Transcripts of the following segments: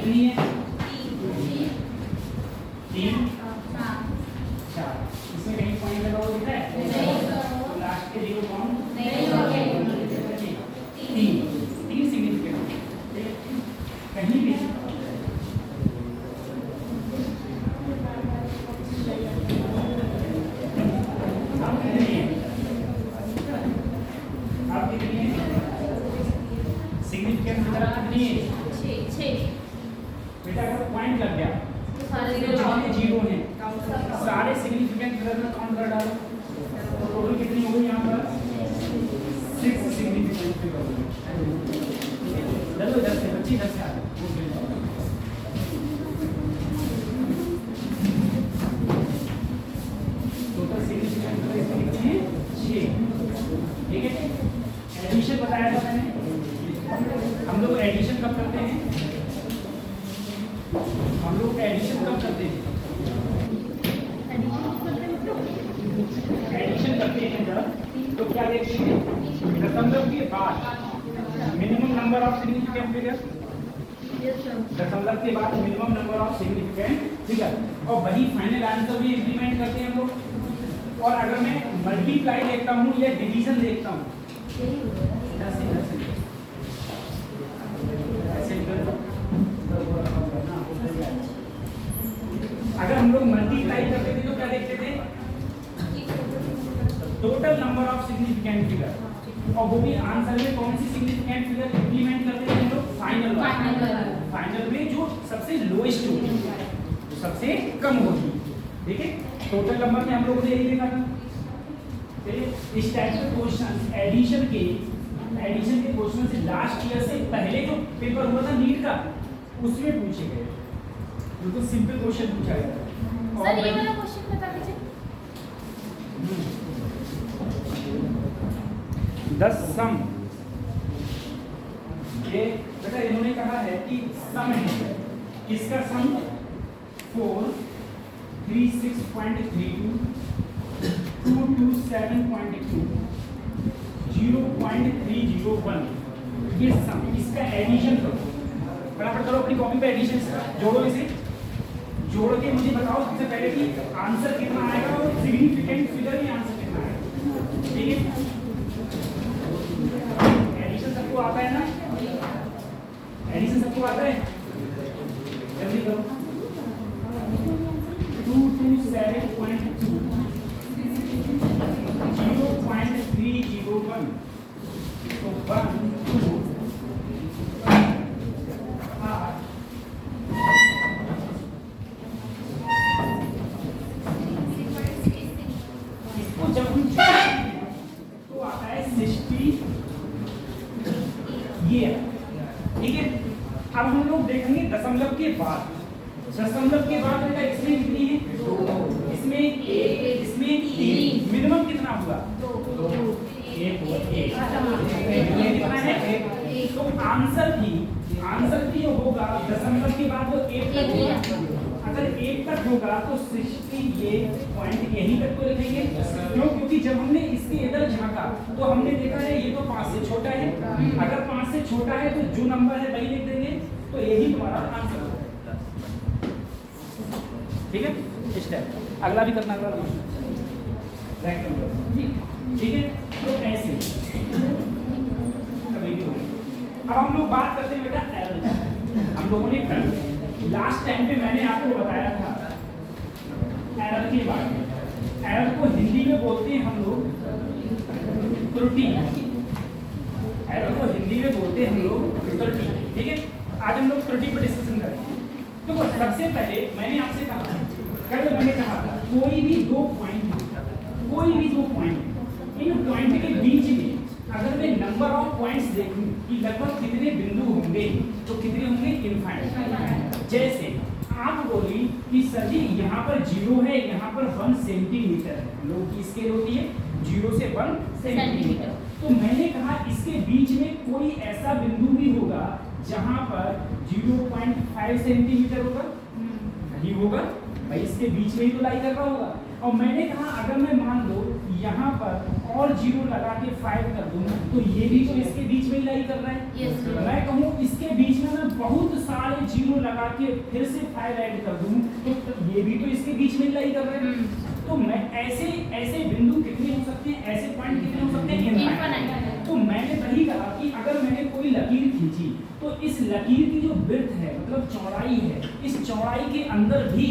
कितनी है? 3 4। इसमें कहीं पॉइंट लगाओ दिख रहा है? लास्ट के 0 कौन? 3 सिग्निफिकेंट कहीं भी सिग्निफिकेंट की तरह कितनी है? 6। बेटा अगर पॉइंट लग गया तो जितने जीरो हैं सारे सिग्निफिकेंट फिगर में काउंट कर डालो तो टोटल कितनी होगी यहाँ पर? 6 सिग्निफिकेंट फिगर होगी। चलो 10 से बच्ची 10 से आगे टोटल सिग्निफिकेंट फिगर इसमें कितने हैं? 6। ठीक है, एडिशन बताया था मैंने। हम लोग एडिशन कब करते हैं? एडिशन करते हैं जब तो क्या देखते हैं? दशमलव के बाद minimum number of significant figure, दशमलव के बाद minimum number of significant figure, और वही फाइनल आंसर भी इंप्लीमेंट करते हैं हम लोग। और अगर मैं मल्टीप्लाई देखता हूँ या डिवीजन देखता हूँ, अगर हम लोग मल्टीप्लाई करते थे तो क्या देखते थे? Total number of significant figure, और वो भी आंसर में कौन सी सिग्निफिकेंट फिगर इंप्लीमेंट करते थे हम लोग? फाइनल में जो सबसे लोएस्ट होगी, जो सबसे कम होगी। ठीक है, टोटल नंबर में हम लोगों ने यही देखा था। इस टाइप के क्वेश्चन एडिशन के क्वेश्चन से लास्ट ईयर से पहले जो पेपर हुआ था नीट का, उसमें पूछे गए, बिल्कुल सिंपल क्वेश्चन पूछा गया। सर ये वाला क्वेश्चन बता दीजिए। 10 सम, ये बेटा इन्होंने कहा है कि सम है, इसका सम 4 36.32 227.2 0.301, ये सम, इसका एडिशन करो। फटाफट करो अपनी कॉपी पे एडिशन जोड़ो, इसे जोड़ के मुझे बताओ सबसे पहले कि आंसर कितना आएगा और सिग्निफिकेंट फिगर में आंसर कितना आएगा। ठीक है, एडिशन सबको आता है ना? एडिशन सबको आता है? जल्दी करो। 227.2 0.301, तो 1 2 तो आता है 60 ये। ठीक है, अब हम लोग देखेंगे दशमलव के बाद बेटा इसमें कितनी है? 2, इसमें 1, इसमें 3, मिनिमम कितना हुआ? 2 1 हुआ 1, ये कितना है? 1। तो आंसर भी जो होगा दशमलव के बाद वो 1 तक होगा। अगर 1 तक होगा तो 60 ये पॉइंट यहीं तक को लिखेंगे। क्यों? क्योंकि जब हमने इसके इधर झांका तो हमने देखा है ये तो 5 से छोटा है। अगर 5 से छोटा है तो जो नंबर है वही लिख देंगे, तो यही तुम्हारा आंसर होगा। ठीक है, स्टेप अगला भी करना, अगला ठीक है। तो ऐसे अब हम लोग बात करते हैं बेटा एरर। हम लोगों ने लास्ट टाइम पे मैंने आपको बताया था एरर के बारे में। एरर को हिंदी में बोलते हैं हम लोग त्रुटि। एरर को हिंदी में बोलते हैं हम लोग त्रुटि। ठीक है, आज हम लोग त्रुटि पर डिस्कशन करेंगे। तो सबसे पहले मैंने आपसे कहा था कोई भी दो पॉइंट, इन पॉइंट के बीच में अगर मैं नंबर ऑफ पॉइंट्स देखूं कि लगभग कितने बिंदु होंगे, तो कितने होंगे? इनफाइनाइट। जैसे आप बोली कि सर जी यहाँ पर 0 है, यहाँ पर 1 सेंटीमीटर है, लोग की स्केल होती है 0 से 1 सेंटीमीटर। तो मैंने कहा इसके बीच में कोई ऐसा बिंदु भी होगा जहाँ पर 0.5 सेंटीमीटर होगा? नहीं होगा भाई, इसके बीच में ही तो लाई कर रहा होगा। और मैंने कहा अगर मैं मान लो यहाँ पर और 0 लगा के 5 कर दूँ तो ये भी तो इसके बीच में ही लाई कर रहा है। Yes, sir. मैं कहूँ इसके बीच में मैं बहुत सारे 0 लगा के फिर से 5 ऐड कर दूँ तो ये भी तो इसके बीच में ही लाई कर रहा है। तो मैं ऐसे ऐसे बिंदु कितने हो सकते हैं, ऐसे पॉइंट कितने हो सकते हैं, इनफाइनाइट। तो मैंने वही कहा कि अगर मैंने कोई लकीर खींची तो इस लकीर की जो विड्थ है मतलब चौड़ाई है, इस चौड़ाई के अंदर भी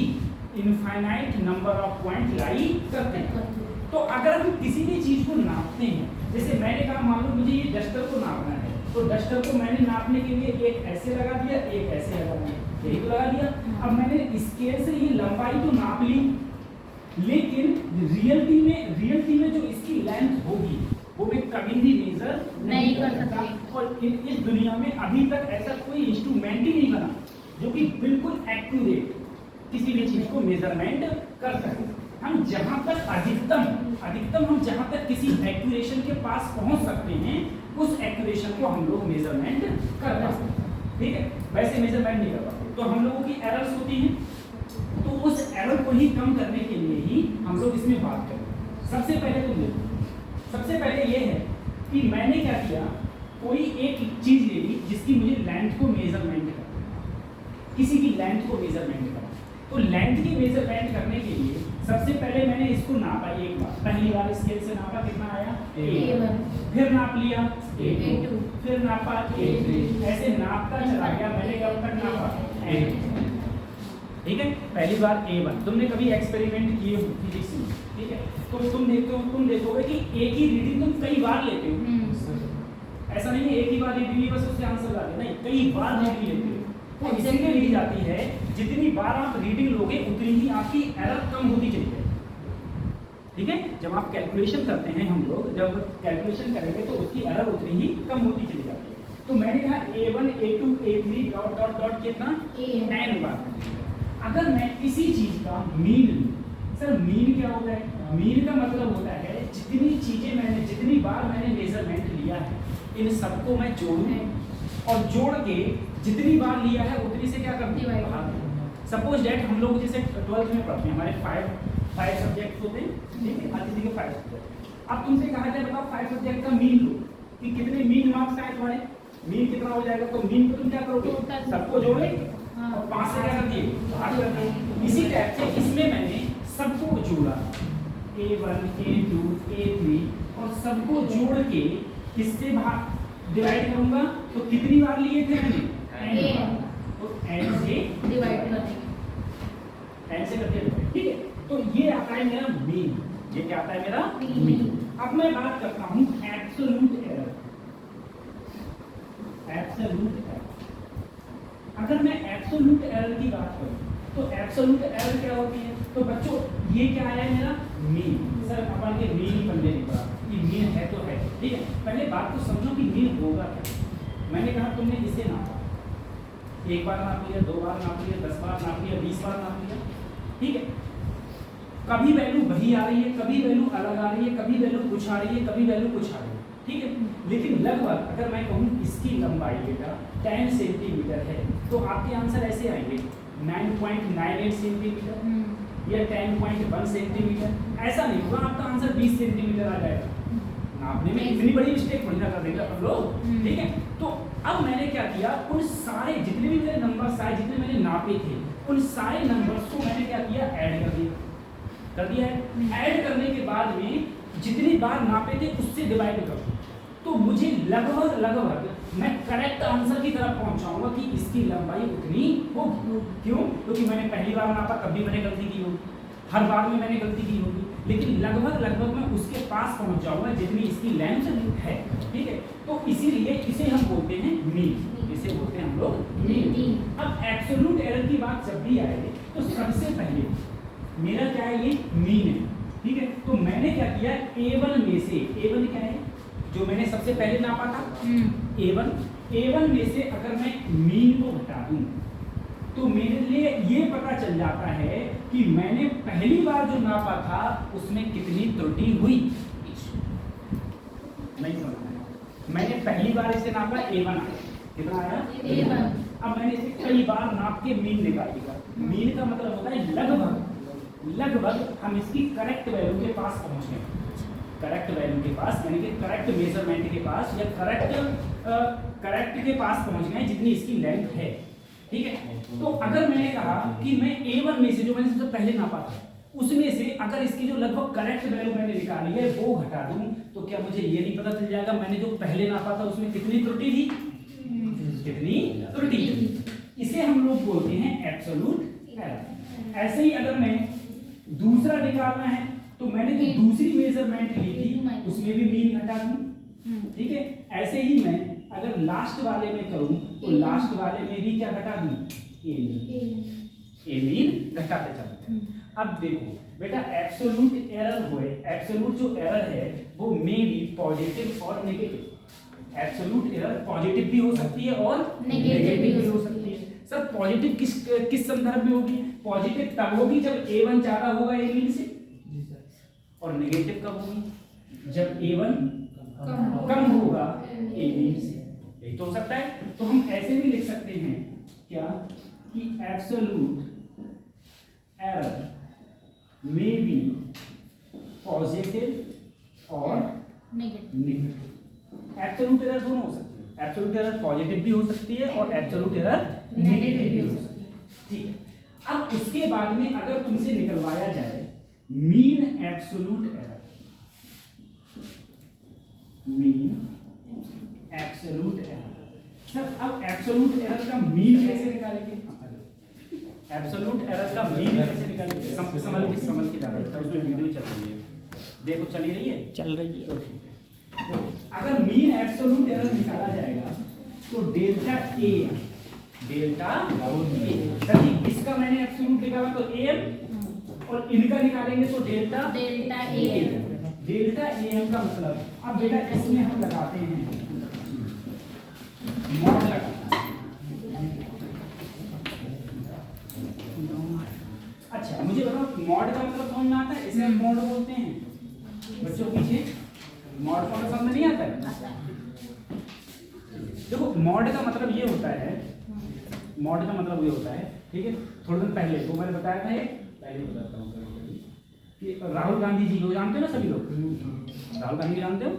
इनफाइनाइट नंबर ऑफ पॉइंट लाई करते हैं। तो अगर हम किसी भी चीज को नापते हैं, जैसे मैंने कहा मान लो मुझे ये डस्टर को नापना है, तो डस्टर को मैंने नापने के लिए एक ऐसे लगा दिया, एक ऐसे लगा दिया, यही तो लगा दिया। अब मैंने स्केल से ये लंबाई तो नाप ली, लेकिन रियलिटी में जो इसकी लेंथ होगी वो मैं कभी भी मेजर नहीं कर सकता। और इस दुनिया में अभी तक ऐसा कोई इंस्ट्रूमेंट ही नहीं बना जो कि बिल्कुल एक्यूरेट किसी भी चीज को मेजरमेंट कर सके। हम जहां तक अधिकतम हम जहां तक किसी एक्यूरेशन के पास पहुंच सकते हैं उस एक्यूरेशन को हम लोग मेजरमेंट कर पाते हैं, ठीक है। वैसे मेजरमेंट नहीं कर पाते तो हम लोगों की एरर्स होती हैं, तो उस एरर को ही कम करने के लिए ही हम लोग इसमें बात करें। सबसे पहले ये है कि मैंने क्या किया, कोई एक चीज ले ली जिसकी मुझे लेंथ को मेजरमेंट करना, किसी की लेंथ को मेजरमेंट करना। तो लेंथ की मेजरमेंट करने के लिए सबसे पहले मैंने इसको नापा एक बार, पहली बार स्केल से नापा, कितना आया A1, फिर नाप लिया A2, फिर नापा A3, ऐसे नापता चला गया। मैंने कब तक नापा A2, ठीक है। पहली बार A1, तुमने कभी एक्सपेरिमेंट किए हो फिजिक्स में, ठीक है, तो तुम देखोगे कि एक ही रीडिंग तुम कई बार लेते हो। ऐसा नहीं है एक ही बार रीडिंग ली बस उससे आंसर आ गया, नहीं, कई बार रीडिंग लेते हो। तो इसलिए ली जाती है जितनी बार आप रीडिंग लोगे उतनी ही आपकी एरर कम होती चली जाएगी, ठीक है। जब आप कैलकुलेशन करते हैं, हम लोग जब कैलकुलेशन करेंगे तो उसकी एरर उतनी ही कम होती चली जाती है। तो मैंने कहा A1 A2 A3 dot dot dot कितना n बार। अगर मैं किसी चीज का मीन लूं, सर मीन क्या होता है? मीन का मतलब होता है जितनी बार मैंने मेजरमेंट लिया है इन सबको मैं जोड़ूं और जोड़ के जितनी बार लिया है उतनी से क्या कर दूं। सपोज दैट हम लोग जैसे 12th में पढ़ते हैं, हमारे 5 सब्जेक्ट होते हैं, ठीक है, हर किसी के 5 सब्जेक्ट। अब तुमसे कहा जाए बताओ 5 सब्जेक्ट का मीन लो कि कितने मीन मार्क्स आए तुम्हारे, मीन कितना हो जाएगा। तो मीन को तुम क्या करोगे, सबको जोड़े और 5 से क्या कर दिए भाग कर दिए। इसी टाइप से इसमें मैंने सबको जोड़ा A1 A2 A3 और सबको जोड़ के किससे भाग डिवाइड करूंगा तो कितनी बार लिए थे मैंने n, तो n से डिवाइड करते n से करके, ठीक है। तो ये आता है मेरा मीन, ये क्या आता है मेरा मीन। अब मैं बात करता हूं एब्सोल्यूट एरर। अगर मैं एब्सोल्यूट एरर की बात करूं तो एब्सोल्यूट एरर क्या होती है, तो बच्चों ये क्या आया मेरा मीन। सर अपन के मीन ही पढ़ने नहीं पड़ा कि मीन है तो है, ठीक है। पहले बात तो समझो कि मीन होगा क्या। मैंने कहा तुमने इसे नापा, एक बार नाप लिया, 2 बार नाप लिया, 10 बार नाप लिया, 20 बार नाप लिया, ठीक है। कभी वैल्यू वही आ रही है, कभी वैल्यू अलग आ रही है, कभी वैल्यू कुछ आ रही है, कभी वैल्यू कुछ आ रही है, ठीक है। लेकिन लगभग अगर मैं कहूँ इसकी लंबाई बेटा 10 सेंटीमीटर है तो आपके आंसर ऐसे आएंगे 9.98 सेंटीमीटर या 10.1 सेंटीमीटर। ऐसा नहीं होगा, आपका आंसर 20 सेंटीमीटर आ जाएगा। नापने में इतनी बड़ी मिस्टेक थोड़ी ना कर देंगे अपन लोग, ठीक है। तो अब मैंने क्या किया, उन सारे जितने भी मेरे नंबर्स आए, जितने मैंने नापे थे, उन सारे नंबर्स को मैंने क्या किया, ऐड कर दिया है। ऐड करने के बाद में जितनी बार नापे थे उससे डिवाइड कर दो, तो मुझे लगभग मैं करेक्ट आंसर की तरफ पहुंचाऊंगा कि इसकी लंबाई उतनी होगी। क्यों? क्योंकि मैंने पहली बार नापा तब भी मैंने गलती की होगी, हर बार में मैंने गलती की होगी, लेकिन लगभग मैं उसके पास पहुंच जाऊंगा जितनी इसकी लेंथ है, ठीक है। तो इसीलिए इसे हम बोलते हैं मीन, इसे बोलते हैं हम लोग मीन। अब एब्सोल्यूट एरर की बात जब भी आए तो सबसे पहले मेरा क्या है, ये मीन है, ठीक है। तो मैंने क्या किया, A1 में से, A1 क्या है जो मैंने सबसे पहले नापा था, A1 में से अगर मैं मीन को घटा दूं तो मेरे लिए ये पता चल जाता है कि मैंने पहली बार जो नापा था उसमें कितनी त्रुटि हुई। नहीं समझ, मैंने पहली बार इसे नापा, A1 आया, कितना आया A1। अब मैंने इसे कई बार नाप के मीन निकाल दिया। मीन का मतलब होता है लगभग हम इसकी करेक्ट वैल्यू के पास पहुंच गए, करेक्ट वैल्यू के पास, यानी कि करेक्ट मेजरमेंट के पास या करेक्ट के पास पहुंच गए जितनी इसकी लेंथ है। ठीक है, तो अगर मैंने कहा कि मैं A1 में से जो मैंने सबसे पहले नापा था उसमें से अगर इसकी जो लगभग करेक्ट वैल्यू मैंने निकाली है वो घटा दूं, तो क्या मुझे ये नहीं पता चल जाएगा मैंने जो पहले नापा था उसमें कितनी त्रुटि थी, कितनी त्रुटि थी। इसे हम लोग बोलते हैं एब्सोल्यूट एरर। ऐसे ही अगर मैं दूसरा निकालना है तो मैंने जो दूसरी मेजरमेंट ली थी उसमें भी मीन घटा दूं। ठीक है, ऐसे ही मैं अगर लास्ट वाले में करूं तो लास्ट वाले में भी क्या घटा दूं, ए मीन घटाते चलते हैं। अब देखो बेटा, एब्सोल्यूट एरर होए, एब्सोल्यूट जो एरर है वो मे बी पॉजिटिव और नेगेटिव। एब्सोल्यूट एरर पॉजिटिव भी हो सकती है और नेगेटिव भी हो सकती है। सर पॉजिटिव किस संदर्भ में होगी? पॉजिटिव तब होगी जब A1 ज्यादा होगा A मीन से, और नेगेटिव कब होगी? जब A1 कम होगा A मीन से। यही तो हो सकता है। तो हम ऐसे भी लिख सकते हैं क्या कि absolute error may be positive और नेगेटिव। एब्सोल्यूट एरर दोनों हो सकती है, एब्सोल्यूट एरर पॉजिटिव भी हो सकती है और एब्सोल्यूट एरर नेगेटिव भी हो सकती है। ठीक है, अब उसके बाद में अगर तुमसे निकलवाया जाए mean absolute error, mean absolute error. Sir अब एब्सोल्यूट एरर का मीन कैसे निकालेंगे? एब्सोल्यूट एरर का मीन कैसे निकालेंगे? समझ के जाना है, उसमें वीडियो चल रही है, देखो चली रही है, चल रही है। तो अगर मीन एब्सोल्यूट एरर निकाला जाएगा तो डेल्टा ए, डेल्टा ए, इसका मैंने एब्सोल्यूट निकाला तो एम, और इनका निकालेंगे तो डेल्टा ए। डेल्टा एम का मतलब, अब बेटा इसमें हम लगाते हैं मॉड लगाते हैं। अच्छा मुझे बताओ मॉड का मतलब समझ में आता है? इसे हम मॉड बोलते हैं बच्चों, पीछे मॉड का मतलब समझ नहीं आता है? देखो मॉड का मतलब ये होता है, मॉड का मतलब ये होता है, ठीक है, थोड़े दिन पहले तो मैंने बताया था, पहले बताता हूँ कि राहुल गांधी जी को जानते हो ना सभी लोग? राहुल गांधी जानते हो?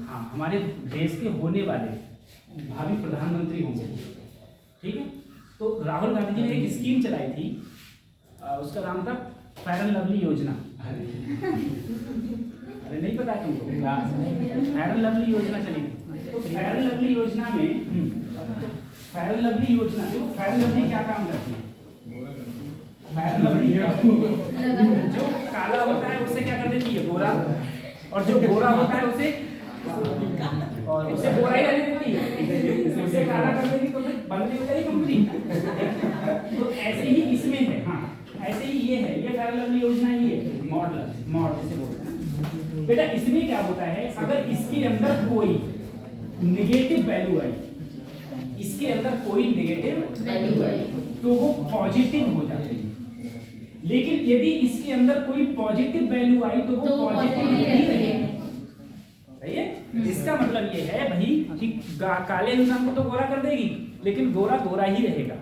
हाँ, हमारे देश के होने वाले भावी प्रधानमंत्री होंगे। ठीक है, तो राहुल गांधी जी ने एक स्कीम चलाई थी, उसका नाम था फेयर एंड लवली योजना। अरे नहीं पता तुमको? फेयर एंड लवली योजना चली थी। तो फेयर एंड लवली योजना में, फेयर एंड लवली योजना, देखो फेयर एंड लवली क्या काम करती है? फेयर एंड लवली जो काला होता है उससे क्या कर देती है? गोरा, और जो गोरा होता है उसे गोरा ही रहने देती है, उसे काला कर देगी तो फिर बंद हो जाएगी कंपनी। तो ऐसे ही इसमें है, हाँ ऐसे ही ये है, ये फेयर एंड लवली योजना ही है, मॉड जैसे बोलते हैं बेटा। इसमें क्या होता है, अगर इसके अंदर कोई नेगेटिव वैल्यू आई, इसके अंदर कोई नेगेटिव वैल्यू आई तो वो पॉजिटिव हो जाती है, लेकिन यदि इसके अंदर कोई पॉजिटिव वैल्यू आई तो वो पॉजिटिव नहीं रहेगी। सही है? इसका मतलब ये है भाई कि काले इंसान को तो गोरा कर देगी लेकिन गोरा गोरा ही रहेगा।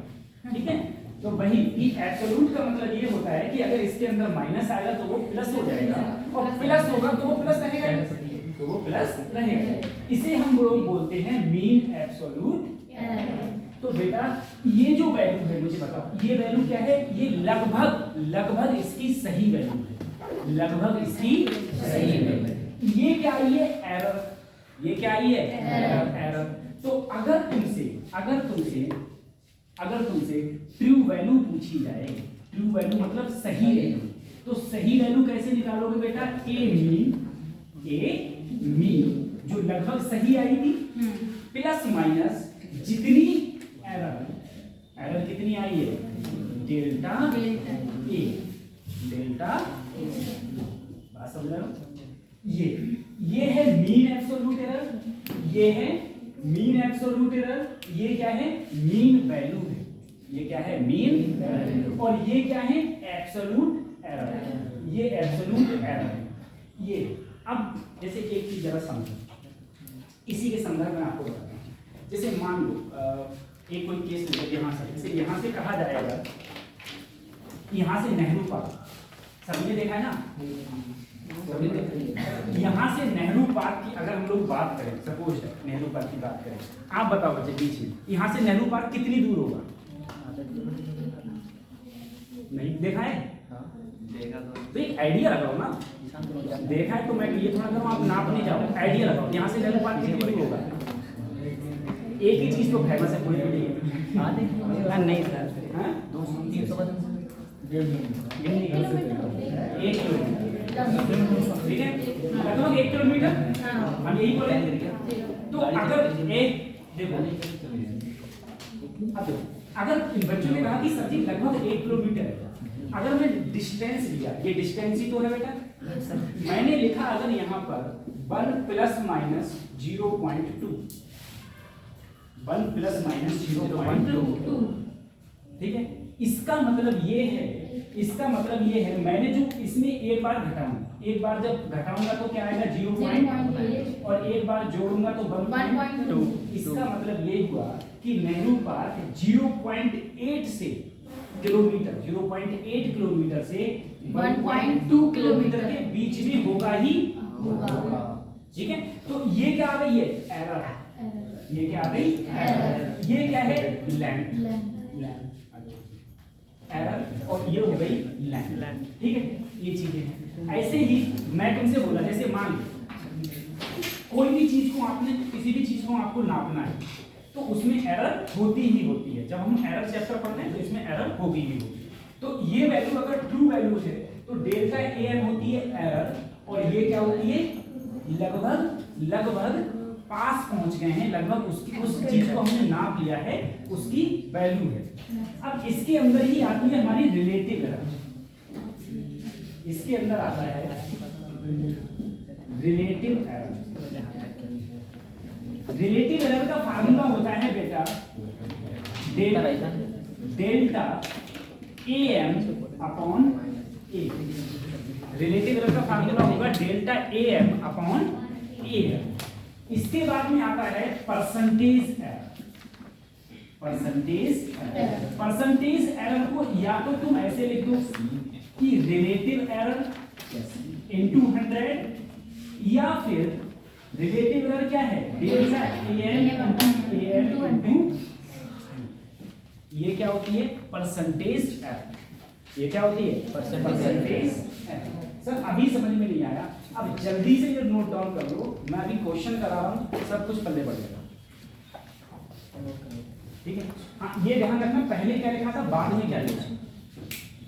ठीक है, तो वही एब्सोल्यूट का मतलब ये होता है कि अगर इसके अंदर माइनस आएगा तो वो प्लस हो जाएगा, और प्लस होगा तो वो प्लस रहेगा, तो वो प्लस रहेगा। इसे हम लोग बोलते हैं मीन एब्सोल्यूट। तो बेटा ये जो वैल्यू है मुझे बताओ, ये वैल्यू क्या है? ये लगभग इसकी सही वैल्यू है, लगभग इसकी सही वैल्यू है। ये क्या आई है? एरर। ये क्या आई है? एरर। तो अगर तुमसे ट्रू वैल्यू पूछी जाए, ट्रू वैल्यू मतलब सही वैल्यू, तो सही वैल्यू कैसे निकालोगे बेटा? ए मीन जो लगभग सही आई थी प्लस माइनस जितनी एरर कितनी आई है? डेल्टा ए, डेल्टा बात समझ रहे हो? ये है मीन एब्सोल्यूट एरर, ये है मीन एब्सोल्यूट एरर, ये क्या है? मीन वैल्यू है। ये क्या है? Mean value. और ये क्या है? Absolute error. ये एब्सोल्यूट एरर है। ये अब जैसे एक चीज जरा समझो, इसी के संदर्भ में आपको बताता हूं। जैसे मान लो एक कोई केस ले, यहाँ से, जैसे यहाँ से कहा जाएगा, यहाँ से नेहरू पार्क, सबने देखा है ना? यहाँ से नेहरू पार्क की अगर हम लोग बात करें, सपोज नेहरू पार्क की बात करें, आप बताओ बच्चे पीछे यहाँ से नेहरू पार्क कितनी दूर होगा? नहीं देखा है? तो एक आइडिया लगाओ ना, देखा है तो मैं ये थोड़ा करूँ, आप नाप नहीं जाओ, आइडिया लगाओ यहाँ से नेहरू पार्क कितनी दूर होगा? एक ही चीज तो फेमस है पूरी दुनिया में। नहीं सर, 1 किलोमीटर, ठीक है, लगभग 1 किलोमीटर हम यही बोले। तो अगर एक देखो, अब अगर बच्चों ने कहा कि सर जी लगभग 1 किलोमीटर है, अगर मैं डिस्टेंस लिया, ये डिस्टेंस ही तो है बेटा, मैंने लिखा अगर यहाँ पर 1 ± 0.2, 1 ± 0.2, ठीक है, इसका मतलब ये है, मैंने जो इसमें एक बार घटाऊं, एक बार जब घटाऊंगा तो क्या आएगा 0.8 और एक बार जोड़ूंगा तो 1.2। इसका मतलब ये हुआ कि नेहरू पार्क 0.8 से किलोमीटर 0.8 किलोमीटर से 1.2 किलोमीटर के बीच में होगा ही होगा। ठीक है, तो ये क्या आ गई है? एरर। ये क्या आ गई? एरर। ये क्या है? लेंथ। एरर और ये हो गई लेंथ। ठीक है, ये चीजें हैं। ऐसे ही मैं तुमसे बोला, जैसे मान कोई भी चीज को आपने, किसी भी चीज को आपको नापना है तो उसमें एरर होती ही होती है। जब हम एरर चैप्टर पढ़ते हैं तो इसमें एरर होगी ही होगी। तो ये वैल्यू अगर ट्रू वैल्यू है तो डेल्टा AM होती है एरर, और ये क्या होती है? लगभग पास पहुंच गए हैं, लगभग उसकी उस चीज को हमने नाप लिया है, उसकी वैल्यू है। अब इसके अंदर ही आती है हमारी रिलेटिव एरर। इसके अंदर आता है रिलेटिव एरर। रिलेटिव एरर का फार्मूला होता है बेटा delta AM upon A। Relative error का फार्मूला होगा डेल्टा AM अपॉन A। इसके बाद में आता है परसेंटेज एरर। परसेंटेज एरर को या तो तुम ऐसे लिख दो कि रिलेटिव एरर इनटू 100, या फिर रिलेटिव एरर क्या है? डेल्टा AM इनटू, ये क्या होती है? Percentage error. ये क्या होती है? Percentage error. सर अभी समझ में नहीं आया, अब जल्दी से ये नोट डाउन कर लो, मैं अभी क्वेश्चन करा रहा हूं, सब कुछ पल्ले पड़ जाएगा। ठीक है, हाँ ये ध्यान रखना, पहले क्या लिखा था बाद में क्या लिखा।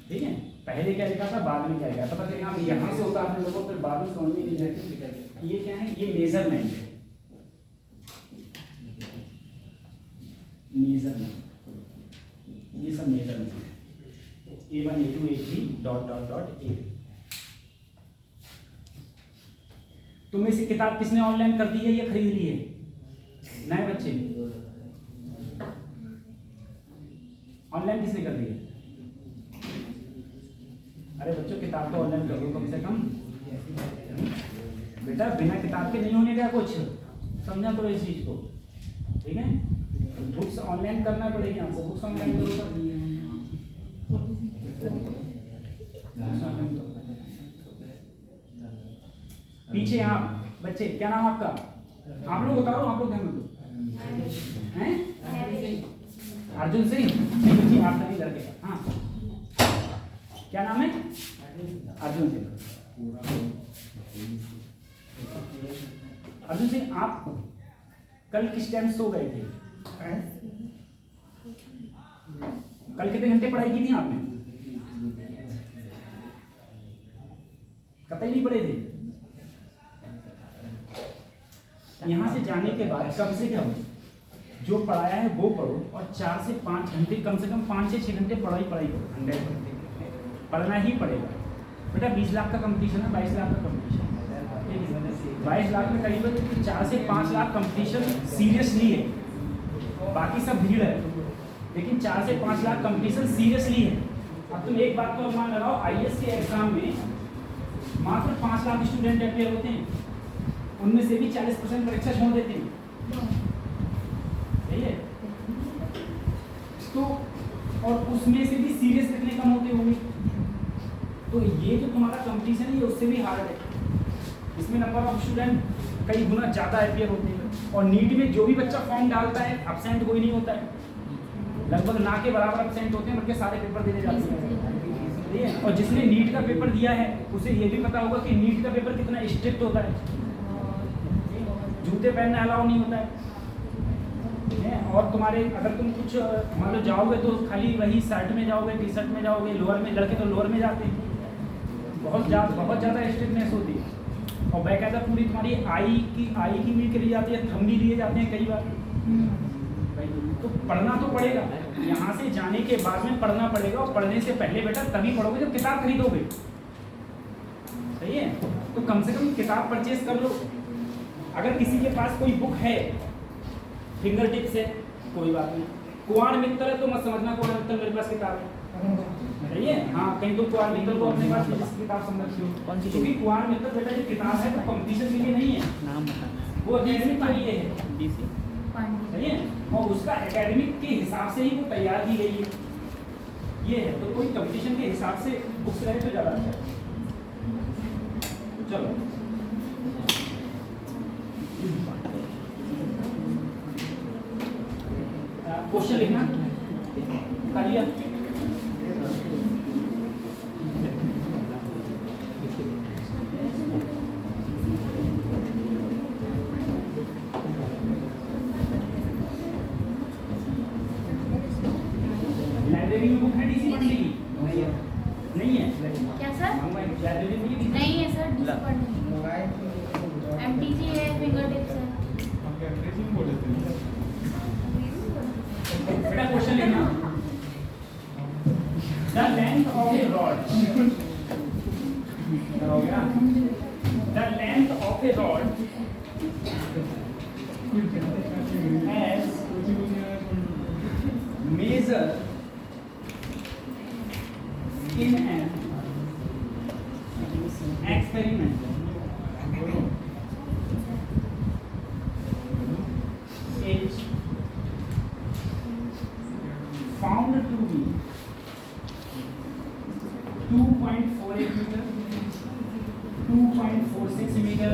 ठीक है, पहले क्या लिखा था बाद में क्या लिखा, पता चलेगा यहाँ से होता आपने लोगों, फिर बाद में समझने की जरूरत। ये क्या है? ये मेजरमेंट है, ये सब मेजरमेंट है। A1 A2 A3 ... A। तुमने से किताब किसने ऑनलाइन कर दी है या खरीद ली है? नए बच्चे ऑनलाइन किसने कर दी है? अरे बच्चों किताब तो ऑनलाइन कर दो कम से कम। बेटा बिना किताब के नहीं होने का कुछ, समझा करो इस चीज को। ठीक है, बुक्स ऑनलाइन करना पड़ेगी आपको, बुक्स ऑनलाइन करो। पीछे आप बच्चे, क्या नाम आपका? आप लोग बताओ, आप लोग ध्यान दो। हैं? अर्जुन सिंह जी, आप नहीं लड़के का। हाँ, क्या नाम है? अर्जुन सिंह। अर्जुन सिंह, आप कल किस टाइम सो गए थे? कल कितने घंटे पढ़ाई की थी आपने? कतई नहीं पढ़े थे। यहाँ से जाने के बाद कम से कम जो पढ़ाया है वो पढ़ो, और 4 से 5 घंटे, कम से कम 5 से 6 घंटे पढ़ाई करो। 100% पढ़ना ही पड़ेगा बेटा। 20 लाख का कंपटीशन है, 22 लाख का कंपटीशन है। 22 लाख में करीबन 4 से 5 लाख कंपटीशन सीरियसली है, बाकी सब भीड़ है, लेकिन 4 से 5 लाख कंपटीशन सीरियसली है। अब तुम एक बात को अनुमान लगाओ, IAS के एग्जाम में मात्र 5 लाख स्टूडेंट अपेयर होते हैं, उनमें से भी 40% परीक्षा छोड़ देते हैं। सही है, तो और उसमें से भी सीरियस कितने कम होते होंगे। तो ये जो तुम्हारा कंपटीशन है ये उससे भी हार्ड है। इसमें नंबर ऑफ स्टूडेंट कई गुना ज़्यादा अपियर होते हैं। और नीट में जो भी बच्चा फॉर्म डालता है एब्सेंट कोई नहीं होता है, लगभग ना के बराबर एब्सेंट होते हैं, बल्कि सारे पेपर देने जाते हैं। और जिसने नीट का पेपर दिया है उसे ये भी पता होगा कि नीट का पेपर कितना स्ट्रिक्ट होता है, जूते पहनना अलाउ नहीं होता है। और तुम्हारे अगर तुम कुछ मान लो जाओगे तो खाली वही शर्ट में जाओगे, टी शर्ट में जाओगे, लोअर में, लड़के तो लोअर में जाते हैं। बहुत ज़्यादा स्ट्रिक्टनेस होती है। और बाकायदा पूरी तुम्हारी आई की भी करी जाती है, थंब भी दिए जाते हैं कई बार। तो पढ़ना तो पड़ेगा, यहाँ से जाने के बाद में पढ़ना पड़ेगा। और पढ़ने से पहले बेटा तभी पढ़ोगे जब किताब खरीदोगे, सही है? तो कम से कम किताब परचेज कर लो। अगर किसी के पास कोई बुक है, फिंगर टिप्स है, कोई बात नहीं। कुआर मित्तल है तो मत समझना कुआर मित्तल मेरे पास किताब है, सही है? हाँ, कहीं तो कुआर मित्तल को अपने पास किताब समझती हो, क्योंकि कुआर मित्तल बेटा जो किताब है तो कंपटीशन के लिए नहीं है, नाम वो एकेडमिक के लिए है, सही है? और उसका एकेडमिक के हिसाब से ही वो तैयार की गई है, ये है। तो कोई कंपटीशन के हिसाब से बुक्स रहे तो ज़्यादा अच्छा है। चलो क्वेश्चन लिखना कर लिया। लाइब्रेरी में बुक है डीसी पढ़ने की? नहीं है। क्या सर? लाइब्रेरी में नहीं है सर, डीसी पढ़ने एमटीजी है, फिंगर टिप्स है। बेटा क्वेश्चन लिखना। The length of A rod, हो गया? The length of A rod as measured in an experiment is found to be 2.48 meter, 2.46 meter,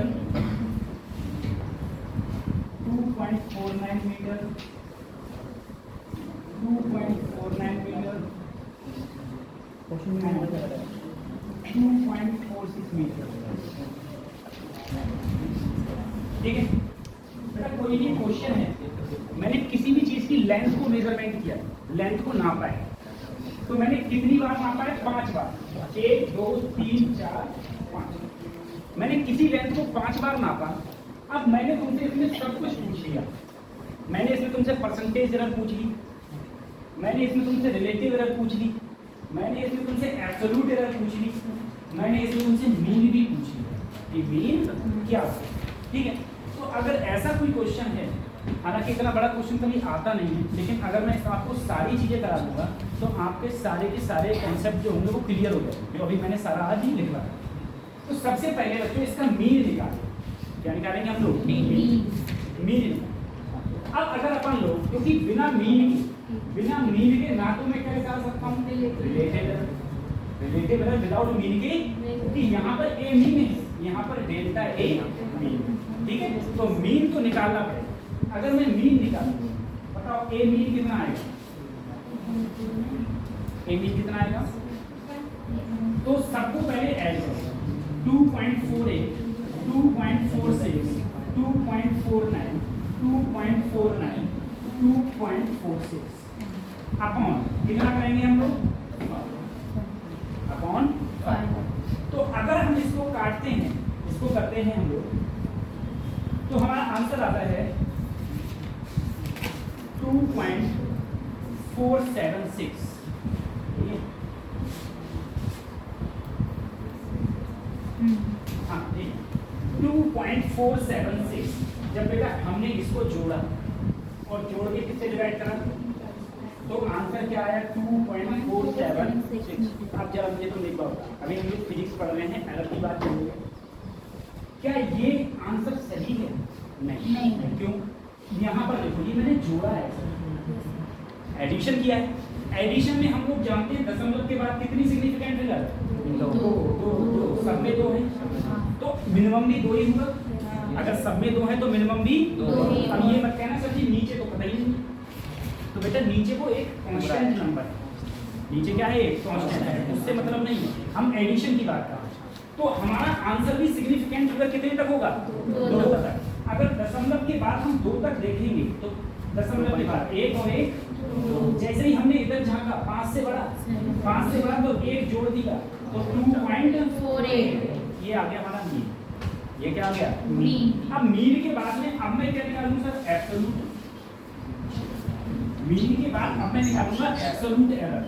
2.49 meter, 2.49 meter, and 2.46 meter। ठीक है बेटा, कोई भी क्वेश्चन है, मैंने किसी भी चीज की लेंथ को मेजरमेंट किया, लेंथ को नापा है, तो मैंने कितनी बार नापा है? 5 बार। 1 2 3 4 5। मैंने किसी लेंथ को 5 बार नापा। अब मैंने तुमसे इसमें सब कुछ पूछ लिया। मैंने इसमें तुमसे परसेंटेज एरर पूछ ली, मैंने इसमें तुमसे रिलेटिव एरर पूछ ली, मैंने इसमें तुमसे एब्सोल्यूट एरर पूछ ली, मैंने इसमें तुमसे मीन भी पूछ ली। ये मीन क्या होता है? ठीक है। तो अगर ऐसा कोई क्वेश्चन है, हालांकि इतना बड़ा क्वेश्चन कभी आता नहीं है, लेकिन अगर मैं आपको सारी चीज़ें करा दूंगा तो आपके सारे के सारे कॉन्सेप्ट जो होंगे वो क्लियर हो जाएंगे, जो अभी मैंने सारा आज ही लिखवा है। तो सबसे पहले बच्चों इसका मीन निकालें। क्या निकालेंगे हम लोग? मीन। अब अगर अपन लोग, क्योंकि बिना मीन के ना तो मैं क्या निकाल सकता हूँ? रिलेटिव एरर विदाउट मीन के, क्योंकि यहाँ पर ए मीन है, यहाँ पर डेल्टा ए मीन। ठीक है, तो मीन तो निकालना पड़ेगा। अगर मैं मीन निकालूँ, बताओ ए मीन कितना आएगा? ए मीन कितना आएगा? तो सबको पहले ऐड करो। 2.48, 2.46, 2.49, 2.49, 2.46 अपॉन कितना करेंगे हम लोग? अपॉन 5। तो अगर हम इसको काटते हैं, इसको करते हैं हम लोग, तो हमारा आंसर आता है 2.476। हाँ, 2.476। जब बेटा हमने इसको जोड़ा और जोड़ के किससे डिवाइड करा तो आंसर क्या आया? 2.476। अब जरा मुझे तो नहीं पाओगे, अभी हम लोग फिजिक्स पढ़ रहे हैं, एरर की बात करेंगे। क्या ये आंसर सही है? नहीं। क्यों? यहाँ पर देखो, ये मैंने जोड़ा है, एडिशन किया है। एडिशन में हम लोग जानते हैं दशमलव के बाद कितनी सिग्निफिकेंट रिजल्ट? दो दो दो सब में दो है तो मिनिमम भी दो ही होगा। अगर सब में दो है तो मिनिमम भी दो ही। अब ये मत कहना सर जी नीचे तो पता ही नहीं, तो बेटा नीचे वो एक कांस्टेंट नंबर है, नीचे क्या है एक कांस्टेंट है, उससे मतलब नहीं है, हम एडिशन की बात कर रहे हैं। तो हमारा आंसर भी सिग्निफिकेंट होगा कितने तक होगा, दो तक। अगर दशमलव के बाद हम दो तक देखेंगे तो दशमलव के बाद एक और एक, जैसे ही हमने इधर झांका 5 से बड़ा तो एक जोड़ दिया तो 2.48 ये आ गया हमारा मीन। ये क्या आ गया मीन। अब मीन के बाद में अब मैं क्या निकालूं सर एब्सोल्यूट, मीन के बाद अब मैं निकालूंगा एब्सोल्यूट एरर।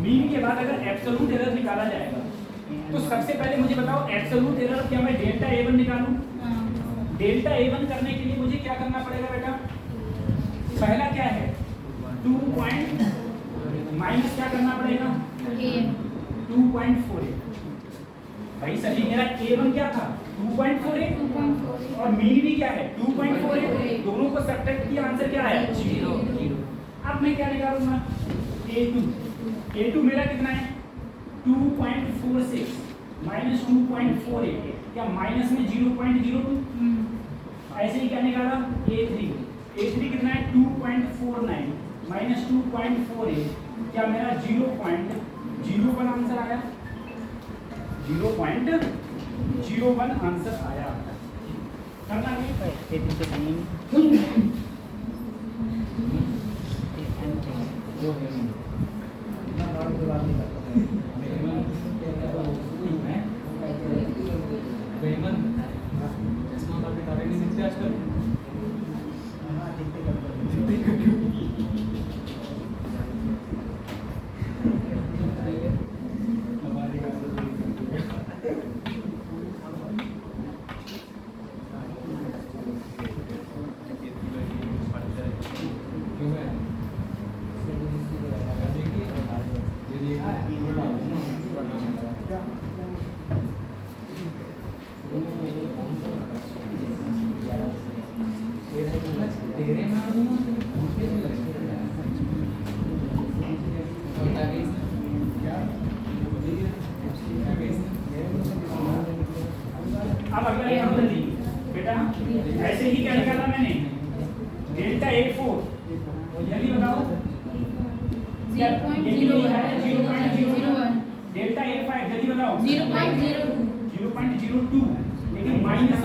मीन के बाद अगर एब्सोल्यूट एरर निकाला जाएगा तो सबसे पहले मुझे बताओ एब्सोल्यूट एरर क्या मैं डेल्टा A1 निकालूं। डेल्टा A1 करने के लिए मुझे क्या करना पड़ेगा बेटा, पहला क्या है 2 पॉइंट माइनस क्या करना पड़ेगा 2.48। भाई सभी मेरा A1 क्या था 2.48 और मीन भी क्या है 2.48, दोनों को सब्ट्रैक्ट किया आंसर क्या है 0। अब मैं क्या निकालूंगा A2 मेरा कितना है 2.46 माइनस 2.48 क्या माइनस में 0.02, ऐसे ही क्या निकाला A3 कितना है 2.49 माइनस 2.48 क्या मेरा 0.01 आंसर आया, 0.01 आंसर आया। करना अब अगला एग्जांपल लीजिए बेटा, ऐसे ही क्या निकाला मैंने डेल्टा A4 जल्दी बताओ 0.01 डेल्टा A5 जल्दी बताओ 0.02 लेकिन माइनस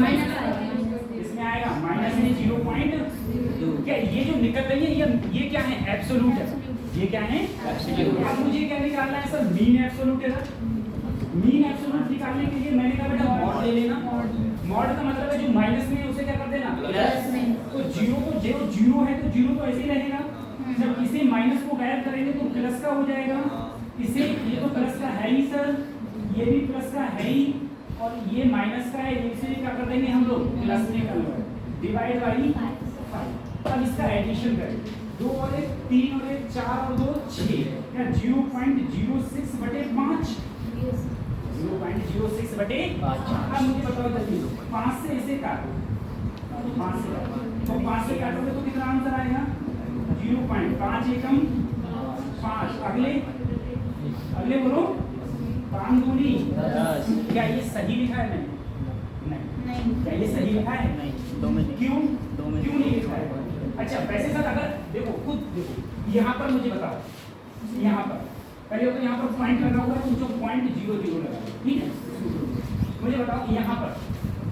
इसमें आएगा माइनस में 0.2। क्या ये जो निकल रही है ये क्या है एब्सोल्यूट है, ये क्या है एब्सोल्यूट। अब मुझे क्या निकालना है सर मीन एब्सोल्यूट है। मीन एब्सोल्यूट निकालने के लिए मैंने कहा बेटा मॉड ले लेना, मॉड का मतलब है जो माइनस में है उसे क्या कर देना प्लस में, तो जीरो को जीरो है तो जीरो तो ऐसे ही रहेगा, जब इसे माइनस को गायब करेंगे तो प्लस का हो जाएगा, इसे ये तो प्लस का है ही सर, ये भी प्लस का है ही और ये माइनस का है, इसे क्या कर देंगे हम लोग प्लस में कन्वर्ट डिवाइड बाई 5। अब इसका एडिशन करें 2 और 1 3 और 1 4 और 2 6 क्या 0.06 बटे 5 0.06 बटे 5। अब मुझे बताओ जल्दी 5 से इसे काटो, 5 से काटो तो 5 से काटोगे तो कितना आंसर आएगा 0.5 एकम 5। अगले बोलो 5 दूनी 10। क्या ये सही लिखा है नहीं? क्या ये सही लिखा है नहीं? क्यों नहीं लिखा है? अच्छा वैसे सर अगर देखो खुद देखो यहाँ पर मुझे बताओ, यहाँ पर पहले तो यहाँ पर पॉइंट लगा हुआ है तो 0.00 लगा, ठीक है। मुझे बताओ यहाँ पर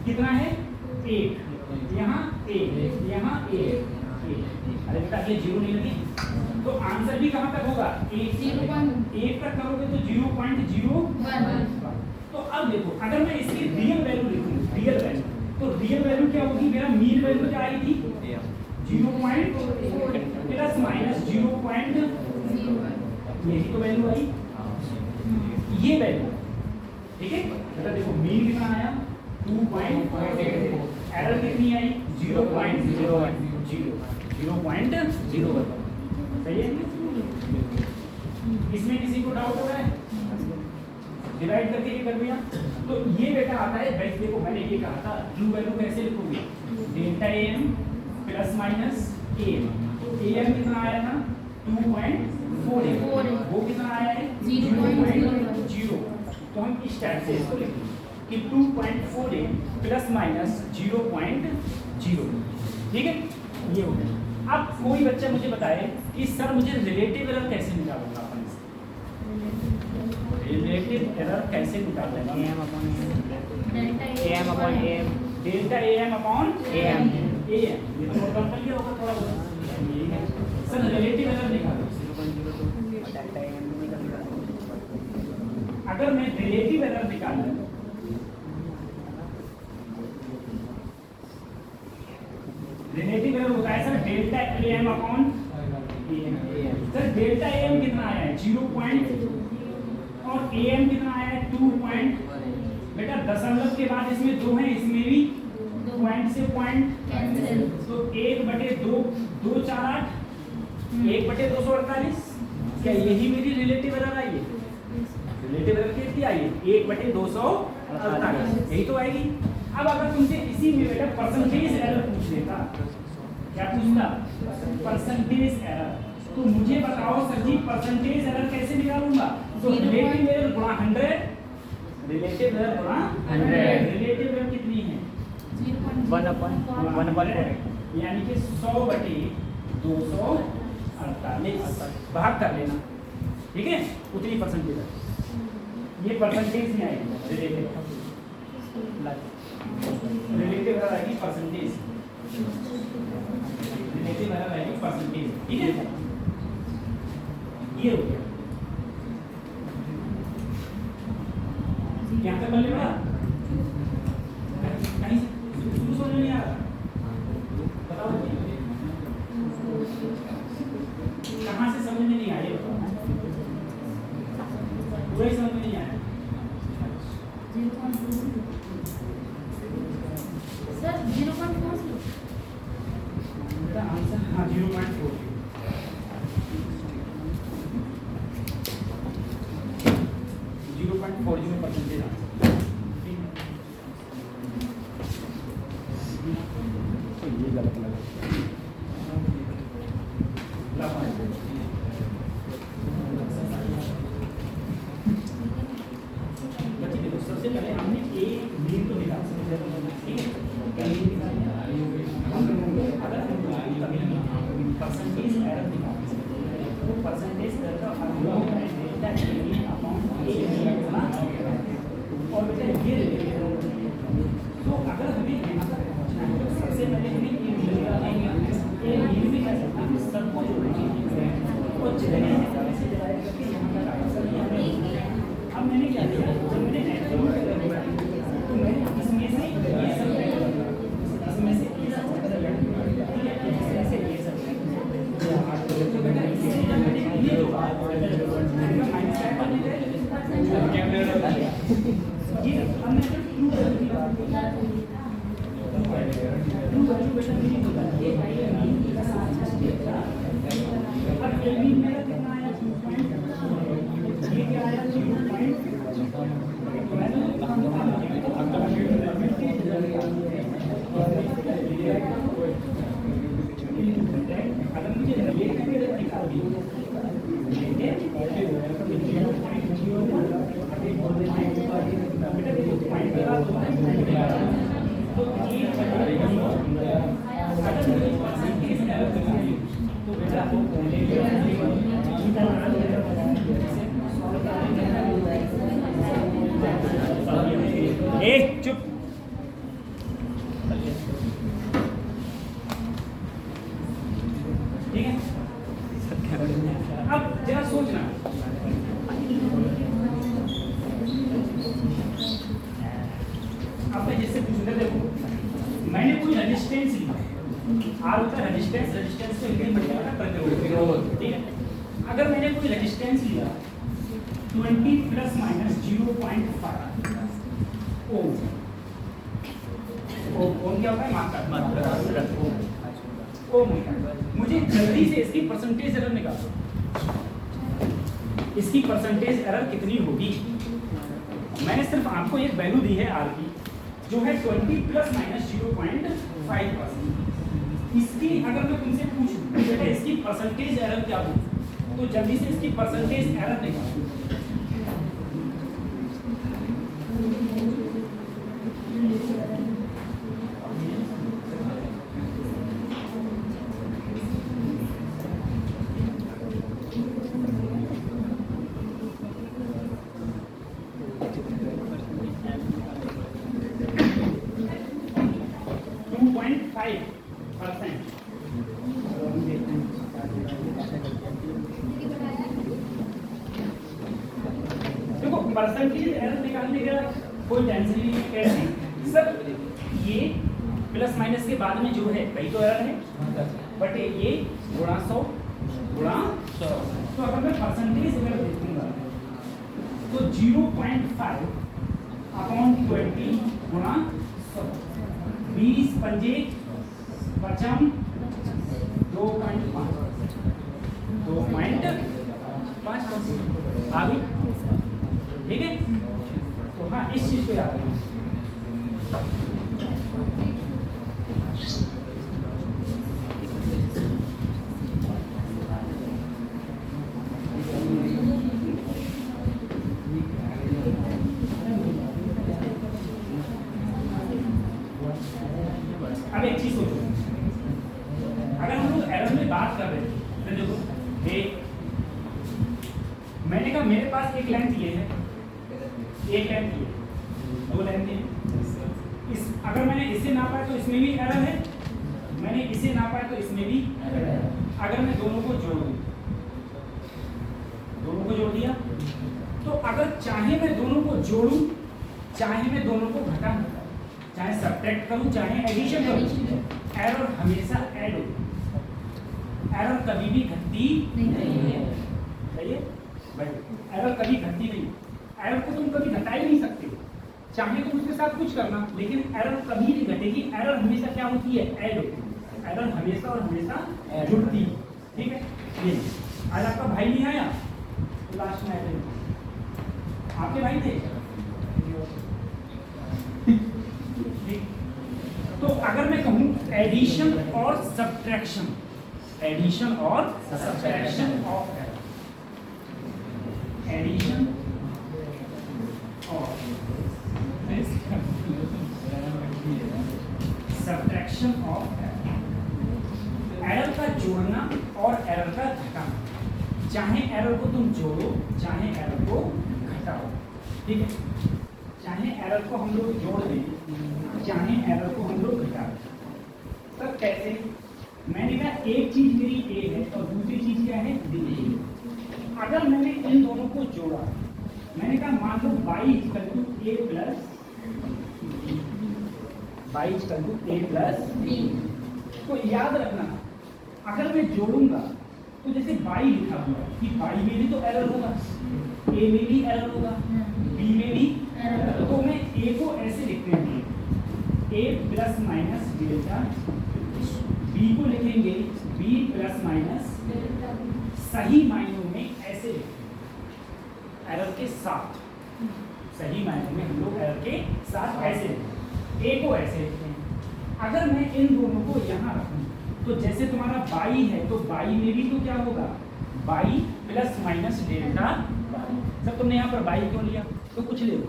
कितना है 1, यहाँ 1, यहाँ 1। अरे बेटा ये 0 नहीं लगी तो आंसर भी कहाँ तक होगा 1 तक करोगे तो 0.01। तो अब देखो अगर मैं इसकी रियल वैल्यू लिखूँ, रियल वैल्यू तो रियल वैल्यू क्या होगी, मेरा मीन वैल्यू क्या आई थी 0.4 प्लस माइनस 0.01, यही तो वैल्यू आई, ये वैल्यू ठीक है। मतलब देखो मीन कितना आया 2.48, एरर कितनी आई 0.01 सही है। इसमें किसी को डाउट हो रहा है, डिवाइड करके ये कर दिया तो ये बेटा आता है। भाई देखो मैंने ये कहा था ट्रू वैल्यू कैसे लिखोगे delta AM plus minus AM, तो AM कितना आया था 2.48 4 है, 4 है। वो कितना आया है 0.0। तो हम इस टाइप से इसको लिखेंगे कि 2.48 प्लस माइनस 0.0। ठीक है, ये हो गया। अब कोई बच्चा मुझे बताए कि सर मुझे रिलेटिव एरर कैसे निकालूंगा अपन इससे, रिलेटिव एरर कैसे निकालेंगे? डेल्टा AM अपॉन AM, ये तो नोट डाउन कर लिया होगा थोड़ा बहुत। सर रिलेटिव एरर निकालो, अगर मैं रिलेटिव एरर निकालूं, रिलेटिव एरर होता है sir delta AM upon AM। Sir delta AM कितना आया है 0 और AM कितना आया है 2 बेटा दशमलव के बाद इसमें 2 है, इसमें भी पॉइंट से पॉइंट कैंसिल, तो 1/2 2 4 8 1/248। क्या यही मेरी रिलेटिव एरर आई है? रिलेटिव एरर कितनी आई है 1/248, यही तो आएगी। अब अगर तुमसे इसी में बेटा परसेंटेज एरर पूछ लेता, क्या पूछता परसेंटेज एरर, तो मुझे बताओ सर जी परसेंटेज एरर कैसे निकालूंगा? तो रिलेटिव एरर गुणा 100, रिलेटिव एरर गुणा 100, रिलेटिव एरर कितनी है 1/1 यानी कि 100/248 भाग कर लेना, ठीक है, उतनी परसेंटेज है। ये परसेंटेज में आएगी रिलेटिव एरर आएगी परसेंटेज, रिलेटिव एरर आएगी परसेंटेज, ठीक है। ये हो गया, यहाँ तक कर लेना, कहीं शुरू समझ नहीं आ रहा, बताओ कहाँ से समझ में नहीं आया, पूरा ही समझ में नहीं आया सर 0.4 आंसर। हाँ 0.4 0.40 परसेंटेज आंसर, ठीक है। तो ये गलत लगा, सबसे पहले हमने ए मीन को निकाल सकते हैं, ठीक है। परसेंटेज एरर निकाल सकते हैं, तो परसेंटेज एरर का फार्मूला होता है डेल्टा ए अपॉन ए, और बेटा ये तो अगर हमें यहाँ तक पहुँचना है तो सबसे पहले हमें ए मीन निकालेंगे। ए मीन भी कर सकते हैं, सबको जोड़ेंगे और जितने से डिवाइड करके यहाँ तक आंसर। अब मैंने क्या किया, जब मैंने तो मैं इसमें से ये सब इसमें से ये सब इसमें से ये सब तो बेटा इससे जब मैंने ये जो बात माइनस क्या करने गए ये अब मैं ट्रू वैल्यू बेटा नहीं होता ये अब ये भी मेरा कितना आया 2 ये क्या आया 0 अगर मुझे रिलेटिव एरर निकालनी एक चुप ठीक है। अब जरा सोचना, आपने जैसे पूछा देखो मैंने कोई रेजिस्टेंस लिया, आर होता है रेजिस्टेंस, रेजिस्टेंस को हिंदी में बताया प्रतिरोध, ठीक है। अगर मैंने कोई रेजिस्टेंस लिया 20 प्लस माइनस 0.5 ओम, ओम क्या होता है मात्रा, ओम होता है। मुझे जल्दी से इसकी परसेंटेज एरर निकालो, इसकी परसेंटेज एरर कितनी होगी। मैंने सिर्फ आपको एक वैल्यू दी है आर की जो है 20 प्लस माइनस 0.5%। इसकी अगर मैं तुमसे पूछूं बेटा इसकी परसेंटेज एरर क्या होगी तो जल्दी से इसकी परसेंटेज एरर निकालो। देखो परसेंटेज एरर निकालने का कोई टेंशन नहीं है। कैसे सर, ये प्लस माइनस के बाद में जो है वही तो एरर है, बट ये गुणा 100 गुणा 100। तो अगर मैं परसेंटेज एरर देखूंगा तो 0.5 अपॉन 20 गुणा 100, 20 पंजे 55 2.5 आ गई। ठीक है, तो हाँ इस चीज को याद रखना। अब एक चीज सोचो, अगर हम लोग एरर में बात कर रहे हैं तो देखो एक मैंने कहा मेरे पास एक लेंथ ये है, एक लेंथ ये, दो लेंथ है। इस अगर मैंने इसे नापा है तो इसमें भी एरर है, मैंने इसे नापा है तो इसमें भी एरर है। अगर मैं दोनों को जोड़ दूं, दोनों को जोड़ दिया, तो अगर चाहे मैं दोनों को जोड़ूं, चाहे मैं दोनों को घटा, चाहे सब्ट्रैक्ट करूं, चाहे एडिशन करूं, एरर हमेशा ऐड होगी। एरर कभी भी घटती नहीं है। सही है भाई, एरर कभी घटती नहीं। एरर को तुम कभी घटा ही नहीं सकते, चाहे तुम उसके साथ कुछ करना, लेकिन एरर कभी नहीं घटेगी। एरर हमेशा क्या होती है, ऐड होती है। एरर हमेशा और हमेशा जुड़ती है। ठीक है, ये आज आपका भाई नहीं आया तो लास्ट में आए आपके भाई थे। तो अगर मैं कहूं एडिशन और सब्ट्रैक्शन, एडिशन और सब्ट्रैक्शन ऑफ एरर, एडिशन और सब्ट्रैक्शन ऑफ एरर, एरर का जोड़ना और एरर का घटाना। चाहे एरर को तुम जोड़ो, चाहे एरर को घटाओ। ठीक है, चाहे एरर को हम लोग जोड़ दें, चाहे एरर को हम लोग घटा दें। तब कैसे? मैंने कहा एक चीज मेरी ए है और दूसरी चीज क्या है, बी। अगर मैंने इन दोनों को जोड़ा, मैंने कहा मान लो y = a plus y = a plus B. तो याद रखना, अगर मैं जोड़ूंगा तो जैसे y लिखा हुआ है कि y में भी तो एरर होगा, a में भी एरर होगा, b में भी एरर। तो मैं a को ऐसे लिखते हैं a plus minus delta, b को लिखेंगे b प्लस माइनस सही मायनों में ऐसे एरर के साथ, सही मायनों में हम लोग एरर के साथ ऐसे a को ऐसे लिखते हैं। अगर मैं इन दोनों को यहाँ रखूं तो जैसे तुम्हारा y है तो y में भी तो क्या होगा, y प्लस माइनस डेल्टा। जब तुमने यहाँ पर y क्यों लिया, तो कुछ ले लो,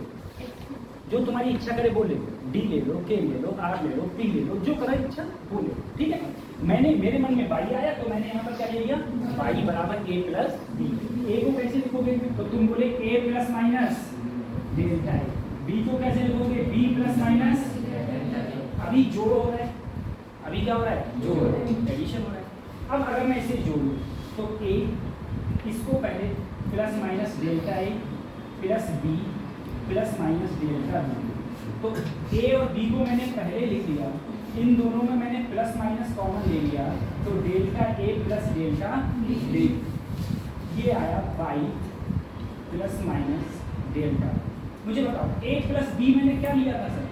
जो तुम्हारी इच्छा करे वो ले लो, d ले लो, k ले लो, r ले लो, p ले लो, जो करे इच्छा वो ले लो। ठीक है, मैंने मेरे मन में y आया तो मैंने यहाँ पर क्या ले लिया, y बराबर a प्लस b। a को कैसे लिखोगे, तो तुम बोले a प्लस माइनस डेल्टा है, b को कैसे लिखोगे, b प्लस माइनस। अभी जोड़ हो रहा है, अभी क्या हो रहा है, जोड़ हो रहा है, एडिशन हो रहा है। अब अगर मैं इसे जोड़ूं तो a, इसको पहले plus minus delta a plus b plus minus delta b। तो a और b को मैंने पहले लिख लिया, इन दोनों में मैंने प्लस माइनस कॉमन ले लिया, तो delta a plus delta b। ये आया y प्लस माइनस डेल्टा। मुझे बताओ a प्लस b मैंने क्या लिया था सर,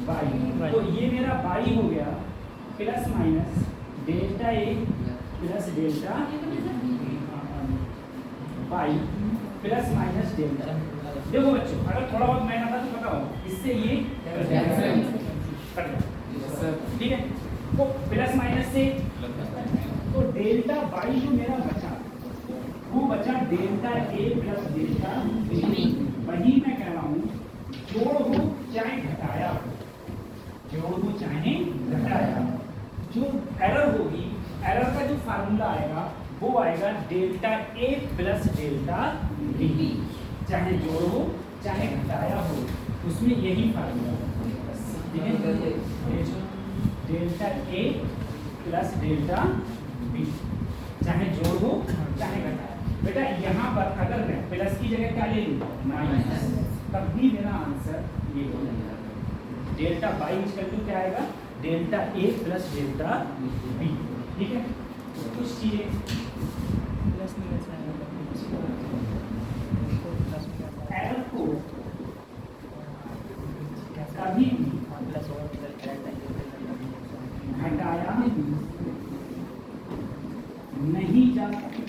y। तो ये मेरा y हो गया plus minus delta a plus delta y plus minus delta. देखो बच्चों, अगर थोड़ा बहुत मैथ आता तो बताओ, इससे ये कट गया। ठीक है, तो प्लस माइनस से तो डेल्टा y जो मेरा बचा, वो बचा delta A plus delta B. वही मैं कह रहा हूँ, जोड़ हो चाहे घटाया, जोड़ हो चाहे घटाया, जो एरर होगी, एरर का जो फार्मूला आएगा वो आएगा delta A plus delta B. चाहे जोड़ हो चाहे घटाया हो, उसमें यही फार्मूला है, delta A plus delta B, चाहे जोड़ हो चाहे घटाया। बेटा यहाँ पर अगर मैं प्लस की जगह क्या ले लूँ, माइनस, तब भी मेरा आंसर ये हो जाएगा। डेल्टा बाई इक्वल टू क्या आएगा, delta A plus delta B. ठीक है, कुछ चीजें एरर को कभी घटाया नहीं जा सकता,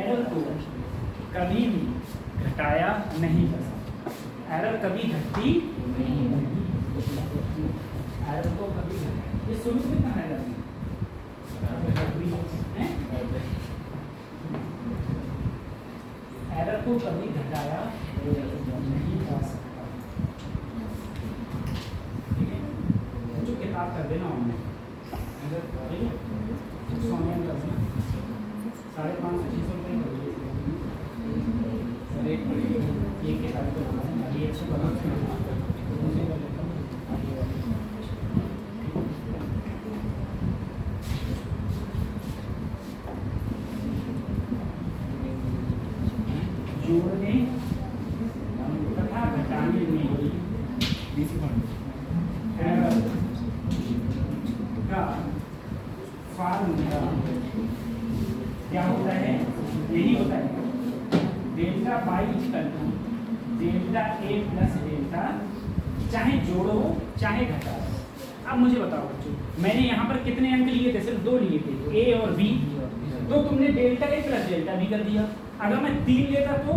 एरर को कभी भी घटाया नहीं जा सकता, एरर कभी घटती नहीं, एरर को कभी घटाया, ये शुरू में कहा जाता है, एरर को कभी घटाया नहीं जा सकता। ठीक है, जो किताब कर देना ऑनलाइन, ठीक है, ऑनलाइन कर देना, 550-600 रुपये कर दीजिए, एक किताब को बनाना, ये 100 बना जोड़ने तथा घटाने में एरर का फार्मूला क्या होता है, यही होता है delta by equal to delta A plus delta, चाहे जोड़ो चाहे घटाओ। अब मुझे बताओ बच्चों, मैंने यहाँ पर कितने अंक लिए थे, सिर्फ 2 लिए थे, ए और बी, तो तुमने delta A plus delta B कर दिया। अगर मैं 3 लेता तो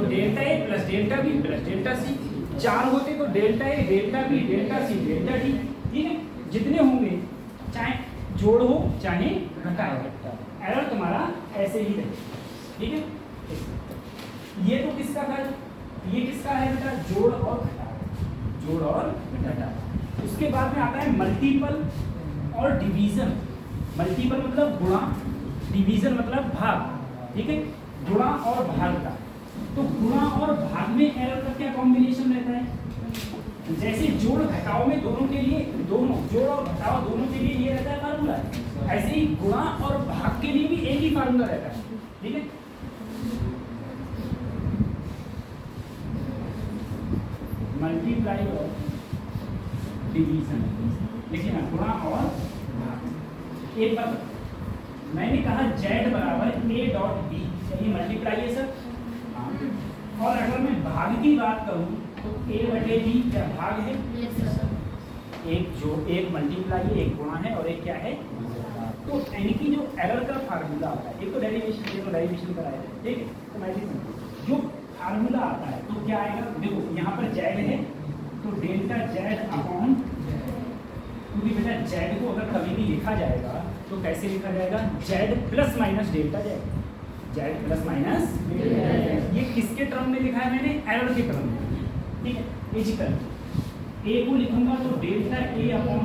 delta A plus delta B plus delta C, 4 होते तो delta A delta B delta C delta D. ठीक है, जितने होंगे चाहे जोड़ हो चाहे घटाओ, एरर तुम्हारा ऐसे ही रहे। ठीक है, ये तो किसका था, ये किसका है बेटा, जोड़ और घटाओ, जोड़ और घटाओ। उसके बाद में आता है मल्टीपल और डिवीजन। मल्टीपल मतलब गुणा, डिवीजन मतलब भाग। ठीक है, गुणा और भाग का, तो गुणा और भाग में एरर का क्या कॉम्बिनेशन रहता है, जैसे जोड़ घटाओ में दोनों के लिए, दोनों जोड़ और घटाओ दोनों के लिए ये रहता है फार्मूला, ऐसे ही गुणा और भाग के लिए भी एक ही फार्मूला रहता है। ठीक है, मल्टीप्लाई और डिवीजन, देखिए ना, गुणा और भाग। एक बार मैंने कहा z बराबर a डॉट b, ये मल्टीप्लाई है सर, और अगर मैं भाग की बात करूं तो a बटे b क्या भाग है, एक जो एक मल्टीप्लाई है, एक गुणा है और एक क्या है। तो यानी कि जो एरर का फार्मूला आता है, एक तो डेरिवेशन, एक तो डेरिवेशन कराया है, ठीक है, तो मैं जो फार्मूला आता है तो क्या आएगा, देखो यहाँ पर z है तो डेल्टा z अपॉन, क्योंकि बेटा z को अगर कभी भी लिखा जाएगा तो कैसे लिखा जाएगा, z plus minus delta z, z plus minus, ये किसके टर्म में लिखा है मैंने, एरर के टर्म में। ठीक है, इजिकल a को लिखूंगा तो डेल्टा a अपॉन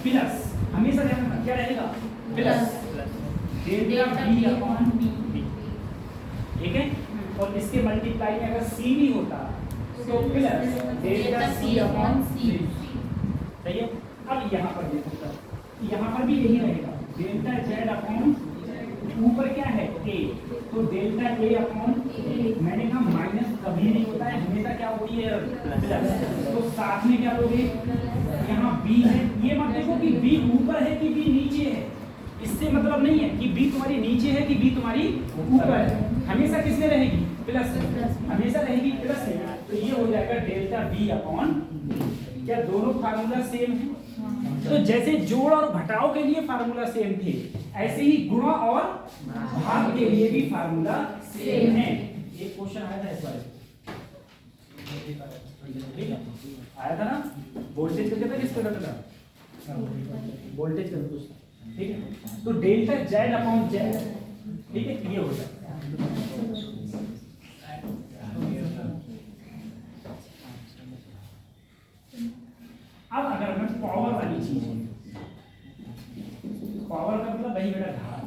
प्लस, हमेशा ध्यान रखना क्या रहेगा, plus delta b upon b। ठीक है, और इसके मल्टीप्लाई में अगर c भी होता तो plus delta c upon c। सही है, अब यहाँ पर देखो, यहाँ पर भी यही रहेगा, डेल्टा z अपॉन, ऊपर क्या है a, तो डेल्टा a अपॉन, मैंने कहा माइनस कभी नहीं होता है, हमेशा क्या होती है प्लस, तो साथ में क्या लोगे, यहाँ b है, ये मत देखो कि b ऊपर है कि b नीचे है, इससे मतलब नहीं है कि b तुम्हारी नीचे है कि b तुम्हारी ऊपर है, हमेशा किसमें रहेगी, प्लस, हमेशा रहेगी प्लस में। तो ये हो जाएगा डेल्टा b अपॉन, क्या दोनों फार्मूला सेम है, तो जैसे जोड़ और घटाव के लिए फार्मूला सेम थे, ऐसे ही गुणा और भाग के लिए भी फार्मूला सेम है। एक क्वेश्चन आया था इस बार, आया था ना, वोल्टेज का कितना, किसका घटता, वोल्टेज का पूछता, ठीक है। तो डेल्टा जेड अपॉन जेड, ठीक है, ये हो जाता है। अब अगर मैं पावर वाली चीज, पावर का मतलब वही बेटा घात,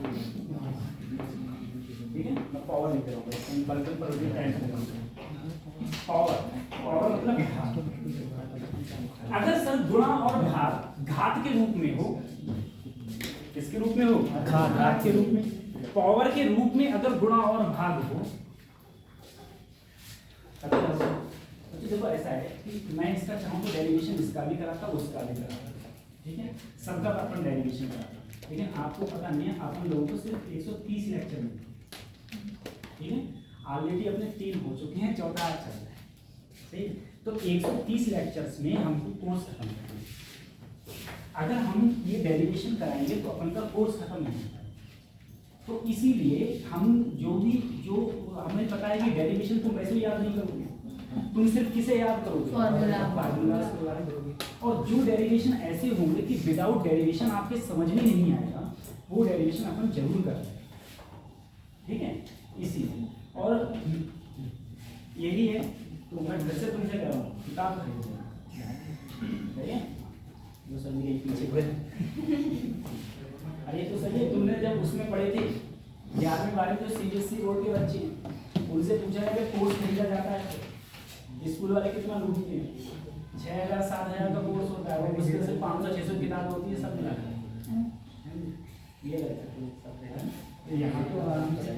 ठीक है, मैं पावर लिख रहा हूँ, बल्कि पर भी टाइम पावर, पावर मतलब घात। अगर सर गुणा और भाग घात के रूप में हो, किसके रूप में हो, घात के रूप में, पावर के रूप में अगर गुणा और भाग हो, तो देखो ऐसा है कि मैं इसका चाहूँ तो डेरिवेशन इसका भी कराता, उसका भी कराता, ठीक है, सबका अपन डेरिवेशन कराता, लेकिन आपको पता नहीं है, अपन लोगों को सिर्फ 130 लेक्चर मिलते, ठीक है, ऑलरेडी अपने 3 हो चुके हैं, 14 चल रहा है, सही। तो 130 लेक्चर्स में हमको कोर्स खत्म करना है। अगर हम ये डेरिवेशन कराएंगे तो अपन का कोर्स खत्म नहीं होता, तो इसीलिए हम जो हमें पता है कि डेरिवेशन तुम वैसे याद नहीं करोगे, तुम सिर्फ किसे याद करोगे, फार्मूलास को याद करोगे। और जो डेरिवेशन ऐसे होंगे कि विदाउट डेरिवेशन आपके समझ में नहीं आएगा, वो डेरिवेशन अपन जरूर कर रहे हैं, ठीक है, इसीलिए। और यही है, तो मैं फिर से तुमसे कह रहा हूँ, किताब खरीदो, जो सर मेरे पीछे अरे तो सही है, तुमने जब उसमें पढ़े थे 11वीं 12वीं जो CBSE बोर्ड के बच्चे हैं, उनसे पूछा है कि कोर्स खरीदा जाता है, स्कूल वाले कितना लूटते हैं, 6,000 7,000 का कोर्स होता है, वो मुश्किल से 500-600 किताब होती है, सब मिला ये तो यहाँ तो आराम से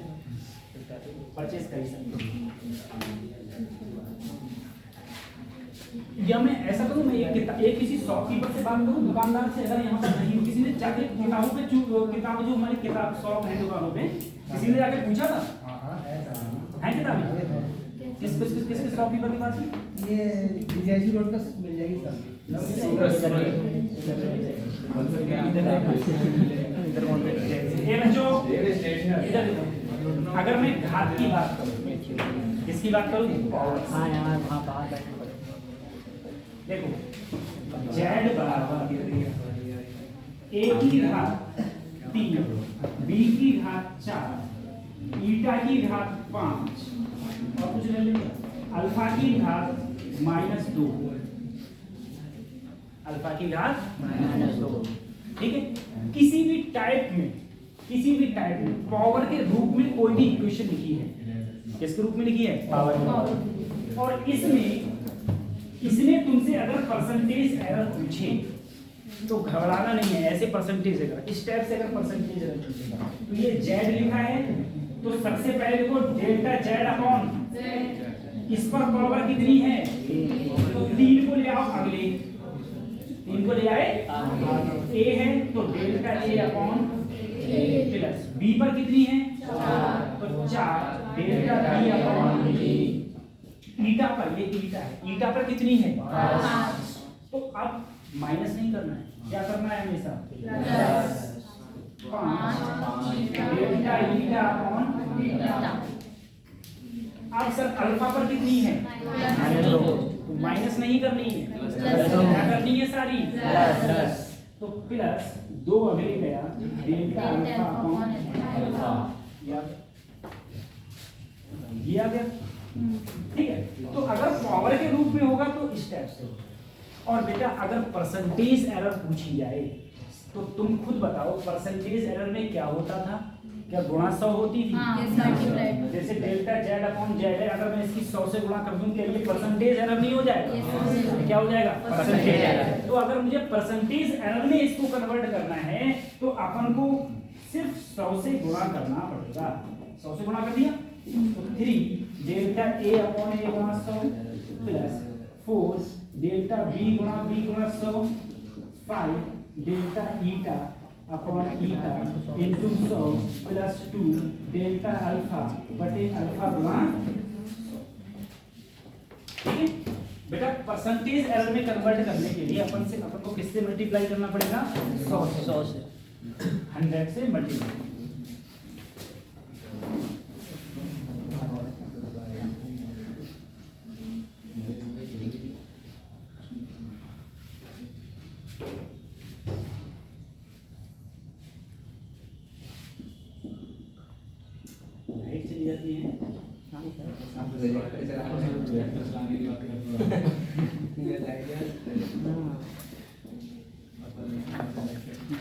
परचेज कर सकते हैं। या मैं ऐसा करूँ, मैं एक किसी शॉपकीपर से बात करूँ, दुकानदार से, अगर यहाँ पर नहीं किसी ने जाके किताबों पे किताब जो हमारी किताब शॉप है दुकानों पे, किसी ने जाके पूछा था है किताबें किस शॉपकीपर के पास है? ये विजयजी रोड पर मिल जाएगी सर। अगर मैं घात की बात करूँ, किसकी बात करूँ, हाँ यार वहाँ बाहर देखो जेड बराबर ए की घात 3, बी की घात 4, ईटा की घात 5, और कुछ ले लेंगे, अल्फा की घात -2, अल्फा की घात -2, ठीक है। किसी भी टाइप में पावर के रूप में कोई भी इक्वेशन लिखी है, किसके रूप में लिखी है, पावर, और इसने तुमसे अगर परसेंटेज एरर पूछे तो घबराना नहीं है, ऐसे परसेंटेज एरर, इस टाइप से अगर परसेंटेज एरर पूछेगा तो ये जेड लिखा है, तो सबसे पहले देखो डेल्टा जेड अपॉन, इस पर पावर कितनी है, तो 3 को ले आओ, अगले 3 को ले आए, ए है तो डेल्टा ए अपॉन प्लस बी पर कितनी है, तो 4 डेल्टा बी अपॉन ईटा पर, ये ईटा है, ईटा पर कितनी है, तो अब माइनस नहीं करना है, क्या करना है हमेशा, 5 डेल्टा ईटा अपॉन ईटा। अब सर अल्फा पर कितनी है, तो माइनस नहीं करनी है, क्या करनी है सारी, तो प्लस 2 अगले गया, डेल्टा अल्फा अपॉन अल्फा, ये आ गया, ठीक है। तो अगर पावर के रूप में होगा तो इस टाइप से होगा। और बेटा अगर परसेंटेज एरर पूछी जाए तो तुम खुद बताओ, परसेंटेज एरर में क्या होता था, क्या गुणा 100 होती थी, जैसे डेल्टा जेड अपॉन जेड है, अगर मैं इसकी 100 से गुणा कर दूं तो ये परसेंटेज एरर नहीं हो जाएगा, क्या हो जाएगा, परसेंटेज एरर। तो अगर मुझे परसेंटेज एरर में इसको कन्वर्ट करना है तो अपन को सिर्फ 100 से गुणा करना पड़ेगा, 100 से गुणा कर दिया तो 3 डेल्टा ए अपॉन ए गुणा 100 प्लस 4 डेल्टा बी गुणा 100, 5 डेल्टा ईटा अपॉन ईटा इनटू 100 प्लस 2 डेल्टा अल्फा बटे अल्फा गुणा, ठीक है बेटा। परसेंटेज एरर में कन्वर्ट करने के लिए अपन को किससे मल्टीप्लाई करना पड़ेगा, 100 से, 100 से मल्टीप्लाई।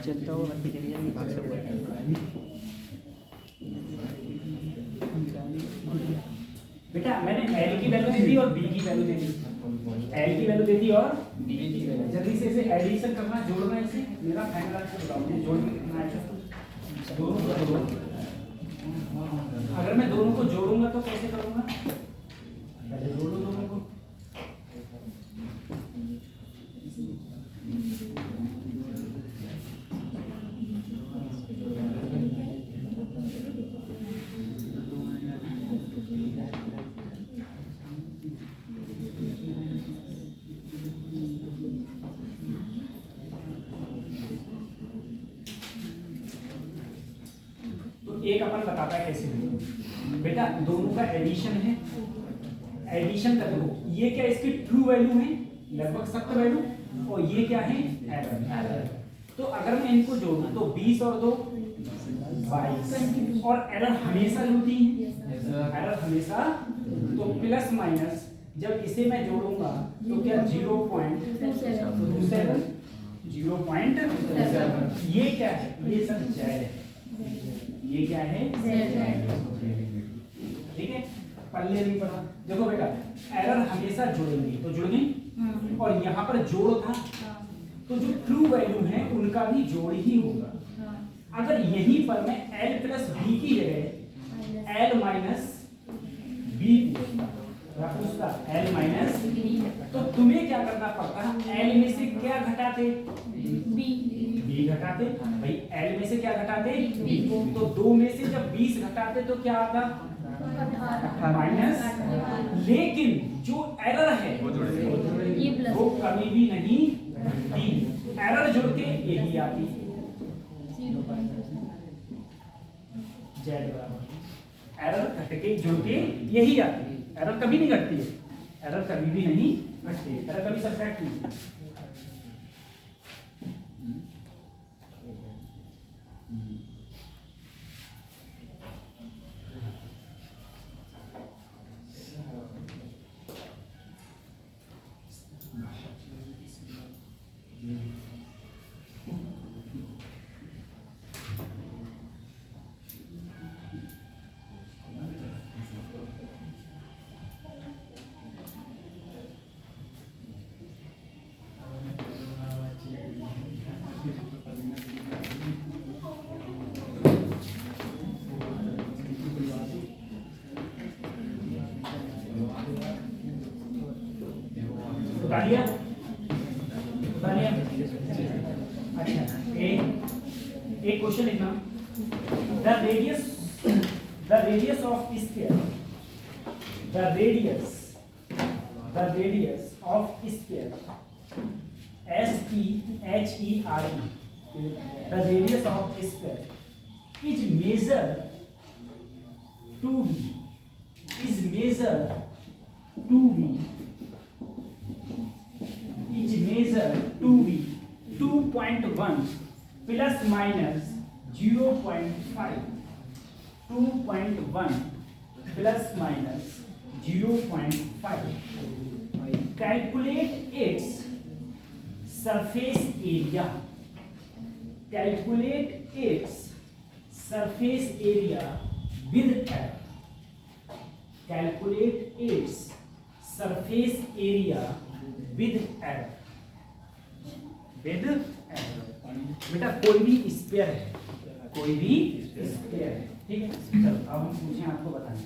चलता हुआ भाग से बेटा मैंने L की वैल्यू दे दी और B की वैल्यू दे दी, L की वैल्यू दे दी और B की वैल्यू। जल्दी से इसे एडिशन करना, जोड़ना, इसे मेरा फाइनल आंसर बताओ, मुझे जोड़ के कितना आएगा। दोनों को जोड़ो। अगर मैं दोनों को जोड़ूंगा तो कैसे करूंगा, पहले जोड़ो दोनों को। एक अपन बताता है कैसे होगा। बेटा दोनों का एडिशन है, एडिशन कर दो। ये क्या इसकी ट्रू वैल्यू है, लगभग सत्य वैल्यू, और ये क्या है एरर। तो अगर मैं इनको जोड़ूं तो 20 और 2 22, और एरर हमेशा होती है, एरर हमेशा। तो प्लस माइनस जब इसे मैं जोड़ूंगा तो क्या 0.27, 0.7। ये क्या है, ये सब जेड है, ये क्या है, ठीक है। पल्ले नहीं पड़ा। देखो बेटा एरर हमेशा जुड़ेंगी, तो जुड़ गई, और यहाँ पर जोड़ था तो जो ट्रू वैल्यू है उनका भी जोड़ ही होगा। अगर यहीं पर मैं L प्लस B की जगह L माइनस B पूछता, L माइनस, तो तुम्हें क्या करना पड़ता, L में से क्या घटाते, B घटाते। भाई L में से क्या घटाते, B। तो 2 में से जब 20 घटाते तो क्या आता, माइनस। लेकिन जो एरर है वो कभी भी नहीं घटती, एरर जोड़ के यही आती, जेड बराबर एरर घट के जोड़ के यही आती है। एरर कभी नहीं घटती है, एरर कभी भी नहीं घटती है, एरर कभी सब्ट्रैक्ट नहीं। बता दिया। अच्छा एक क्वेश्चन लिखना, the radius of sphere, the radius of sphere SPHERE, the radius of sphere is measured to be 2.1 plus minus 0.5, 2.1 plus minus 0.5. Calculate its surface area. Calculate its surface area with error. Calculate its surface area with error. With error. बेटा कोई भी sphere है, कोई भी sphere है, ठीक है। चलो अब हम पूछें आपको बताने,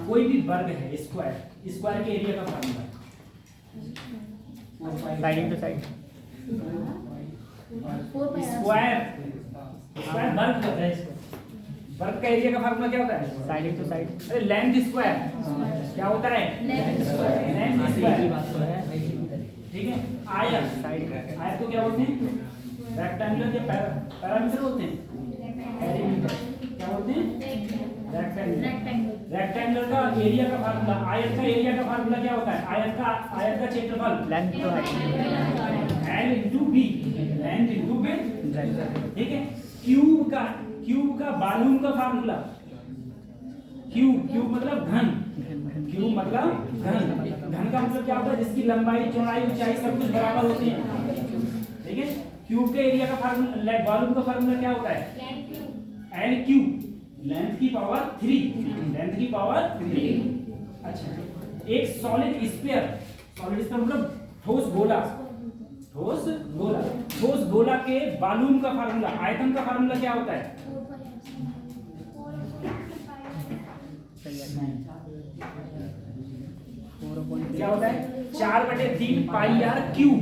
कोई भी वर्ग है, स्क्वायर के एरिया का formula, side to side square वर्ग होता है, वर्ग का एरिया का फार्मूला क्या होता है, साइड टू साइड। अरे लेंथ स्क्वायर क्या होता है, लेंथ स्क्वायर की बात तो है, ठीक है। आयत, आयत को क्या बोलते हैं, रेक्टेंगुलर के पैरामीटर बोलते हैं, पेरीमीटर क्या बोलते हैं, रेक्टेंगुलर। रेक्टेंगुलर का एरिया का फार्मूला, आयत का एरिया का फार्मूला क्या होता है, आयत का क्षेत्रफल length to height, L into B, length into width, ठीक है। क्यूब का वॉल्यूम का फार्मूला, क्यूब मतलब घन, क्यूब मतलब घन, घन का मतलब क्या होता है जिसकी लंबाई चौड़ाई ऊंचाई सब कुछ बराबर होती है, ठीक है। क्यूब के एरिया का फार्मूला, वॉल्यूम का फार्मूला क्या होता है, एल क्यूब, लेंथ की पावर 3, लेंथ की पावर 3। अच्छा, एक सॉलिड स्फीयर, सॉलिड स्फीयर मतलब ठोस गोला, ठोस गोला, ठोस गोला के वॉल्यूम का फार्मूला, आयतन का फार्मूला क्या होता है, क्या होता है 4/3 पाई आर क्यूब,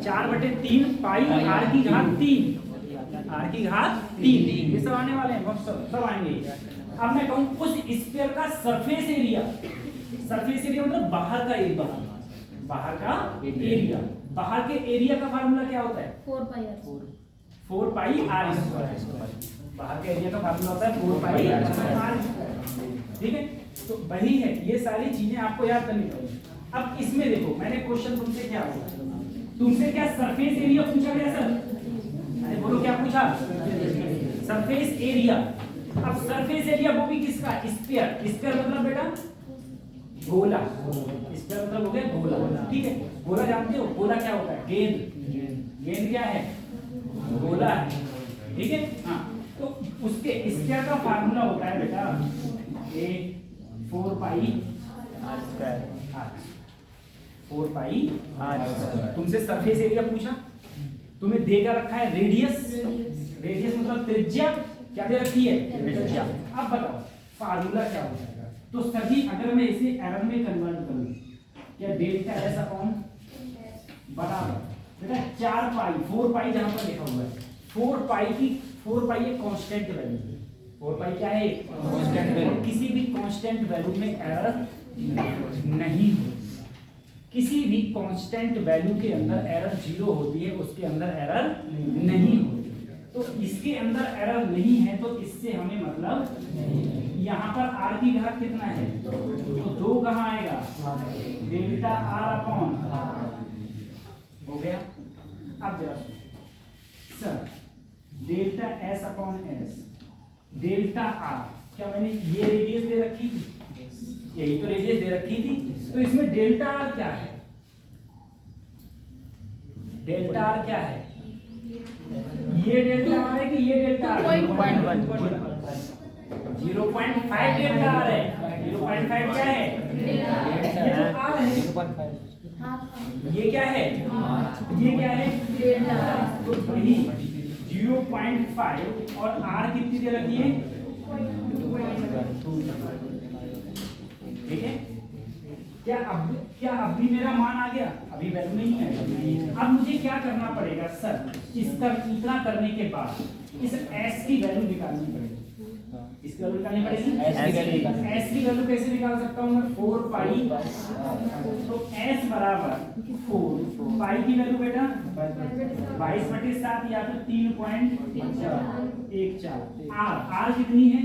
4/3 पाई आर की घात 3, आर की घात 3, ये सब आने वाले हैं, सब आएंगे। अब मैं कहूं उस स्फीयर का सरफेस एरिया, सरफेस एरिया मतलब बाहर का एरिया, बाहर का एरिया, बाहर के एरिया का फार्मूला क्या होता है 4 पाई आर स्क्वायर, बाहर के एरिया का फार्मूला होता है 4 पाई आर स्क्वायर, ठीक है। तो वही है, ये सारी चीजें आपको याद करनी पड़ेगी। अब इसमें देखो मैंने क्वेश्चन तुमसे क्या पूछा, तुमसे क्या सरफेस एरिया पूछा गया सर, अरे बोलो क्या पूछा, सरफेस एरिया। अब सरफेस एरिया वो भी किसका, स्फीयर, स्फीयर मतलब बेटा गोला, स्फीयर मतलब हो गया गोला, ठीक है। गोला जानते हो, गोला क्या होता है, गेंद, गेंद क्या है, गोला है, ठीक है। हाँ, तो उसके स्फीयर का फार्मूला होता है बेटा A 4 pi r square, 4 pi r square. तुमसे सरफेस एरिया पूछा, तुम्हें देकर रखा है रेडियस, रेडियस मतलब त्रिज्या, क्या दे रखी है त्रिज्या। अब बताओ फार्मूला क्या हो जाएगा, तो सभी अगर मैं इसे एरर में कन्वर्ट करूं, क्या डेल्टा एस अपॉन बराबर बेटा 4 पाई, 4 पाई जहां पर लिखा हुआ है 4 पाई की, 4 पाई एक कांस्टेंट वैल्यू है, 4 पाई क्या है कांस्टेंट वैल्यू, किसी भी कांस्टेंट वैल्यू में एरर नहीं होती, किसी भी कांस्टेंट वैल्यू के अंदर एरर 0 होती है, उसके अंदर एरर नहीं होती। तो इसके अंदर एरर नहीं है तो इससे हमें मतलब, यहाँ पर आर की घात कितना है, तो 2 कहाँ आएगा, डेल्टा आर अपॉन, हो गया। अब जरा sir delta S upon S, delta R, क्या मैंने ये रेडियस दे रखी थी, यही तो रेडियस दे रखी थी, तो इसमें डेल्टा आर क्या है, डेल्टा आर क्या है, ये डेल्टा आर है कि ये डेल्टा आर, 0.5 डेल्टा आर है, 0.5 क्या है, ये तो आर है, ये क्या है, ये क्या है डेल्टा, तो वही 0.5 और आर कितनी दे रखी है, ठीक है। क्या अब भी मेरा मान आ गया, अभी वैल्यू नहीं है। अब मुझे क्या करना पड़ेगा सर, इसका इतना करने के बाद इस s की वैल्यू निकालनी पड़ेगी, इसकी वैल्यू निकालनी पड़ेगी, s की वैल्यू कैसे निकाल सकता हूँ मैं, 4 पाई, तो s बराबर 4 पाई की वैल्यू बेटा 22/7 या फिर 3.14, आर कितनी है,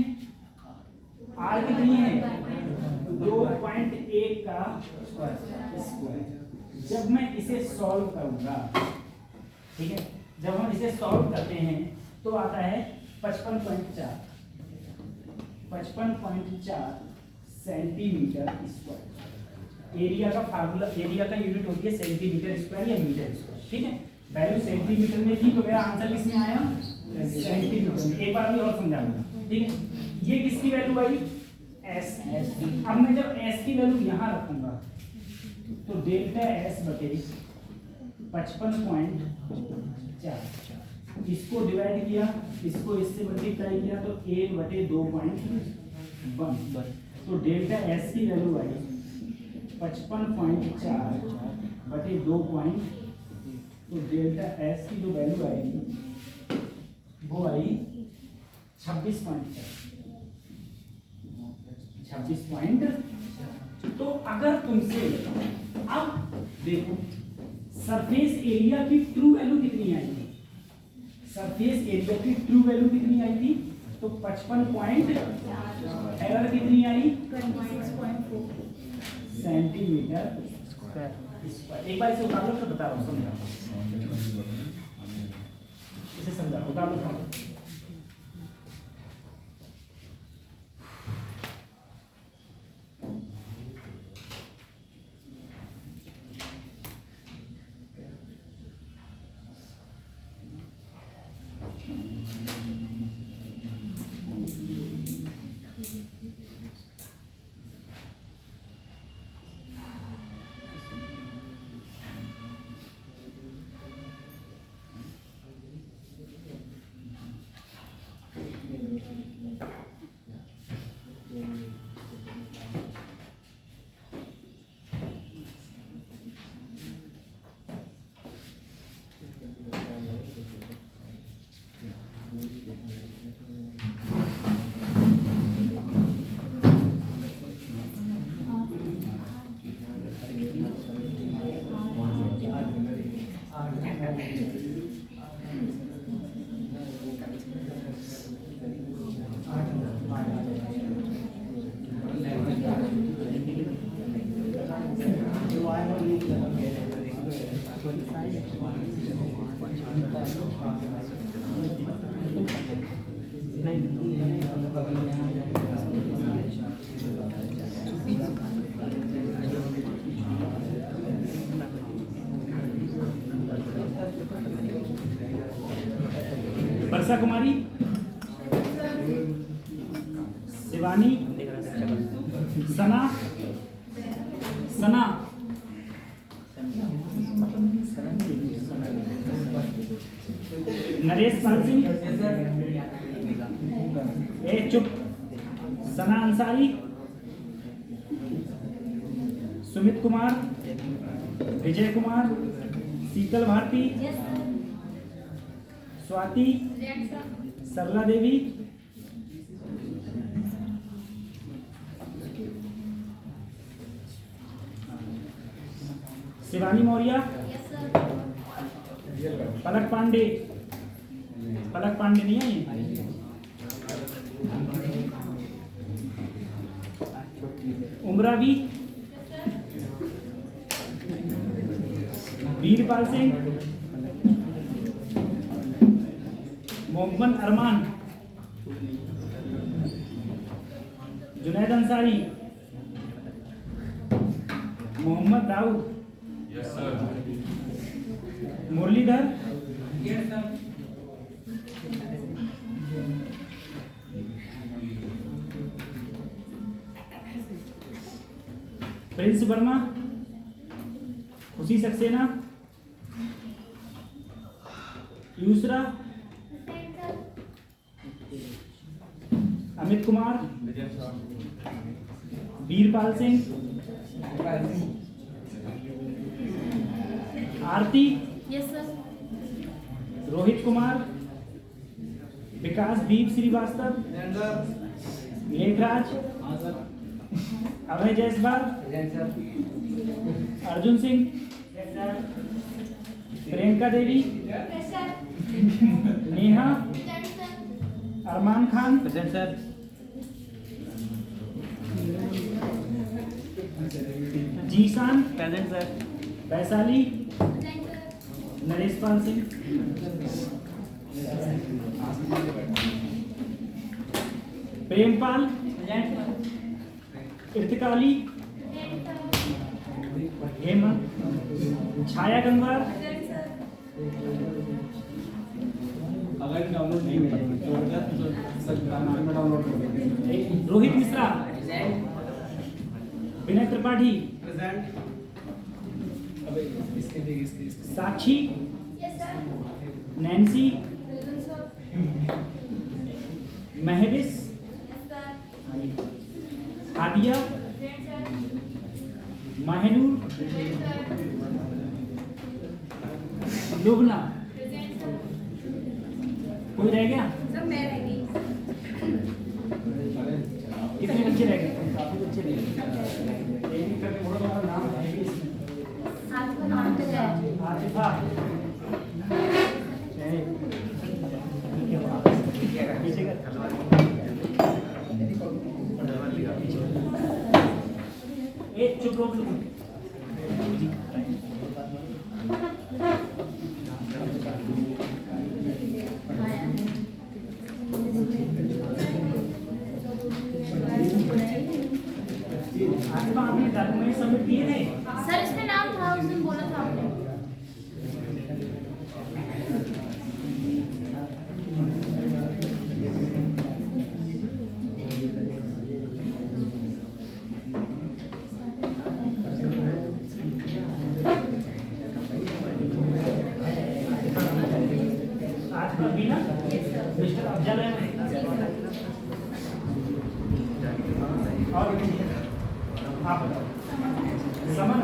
आर कितनी है 2.1 का स्क्वायर। जब मैं इसे सॉल्व करूंगा, ठीक है, जब हम इसे सॉल्व करते हैं तो आता है 55.4 सेंटीमीटर स्क्वायर। एरिया का फार्मूला, एरिया का यूनिट होती है सेंटीमीटर स्क्वायर या मीटर स्क्वायर, ठीक है। वैल्यू सेंटीमीटर में थी तो मेरा आंसर किसमें आया, सेंटीमीटर में। एक बार भी और समझाऊंगा, ठीक है। ये किसकी वैल्यू आई, एस। अब मैं जब एस की वैल्यू यहाँ रखूंगा तो डेल्टा एस बटे 55.4, इसको डिवाइड किया, इसको इससे मल्टीप्लाई किया तो 1/2.1, तो डेल्टा एस की वैल्यू आई 55.4 बटे 2 पॉइंट, तो डेल्टा एस की जो वैल्यू आएगी वो आई 26.4। तो अगर तुमसे, अब देखो सरफेस एरिया की ट्रू वैल्यू कितनी आई थी, सरफेस एरिया की ट्रू वैल्यू कितनी आई थी, तो 55 एरर कितनी आई 26.4 सेंटीमीटर स्क्वायर। एक बार इसे उतार लो, तो बता रहा हूँ, समझा, इसे समझा, उतार लो। वर्षा कुमारी, शिवानी, सना, सना, नरेश पाल सिंह, ए चुप, सना अंसारी, सुमित कुमार, विजय कुमार, शीतल भारती, स्वाति, सरला देवी, शिवानी मौर्य, पलक पांडे, पलक पांडे नहीं है ये? उमरावी, वीरपाल सिंह, मोहम्मद अरमान, जुनैद अंसारी, मोहम्मद दाऊद, मुरलीधर, प्रिंस वर्मा, खुशी सक्सेना, यूसरा, अमित कुमार, वीरपाल सिंह, आरती, रोहित कुमार, विकास दीप श्रीवास्तव, लेखराज, अभय जायसवाल, अर्जुन सिंह, प्रियंका देवी, नेहा, अरमान खान, जीशान, वैशाली, नरेश पाल सिंह, प्रेमपाल, इर्तिकाली, हेमंत, छाया गंगवार, अगर डाउनलोड नहीं हुआ तो डाउनलोड कर देंगे। रोहित मिश्रा, विनय त्रिपाठी, साक्षी, नैन्सी, महविस, हादिया, महनूर, लुबना, कोई रह गया? सब मैं रह गई। कितने बच्चे रह गए? काफी बच्चे रह गए। एक करके बोलो तुम्हारा नाम है भी इसमें। आपको नाम तो है। आतिफा। पीछे कर। एक चुप रोक लो। आपने डॉक्यूमेंट सबमिट किए थे? सर इसमें नाम था, उस दिन बोला था आपने। आज का बीना मिस्टर अफजल है और आप बताओ समन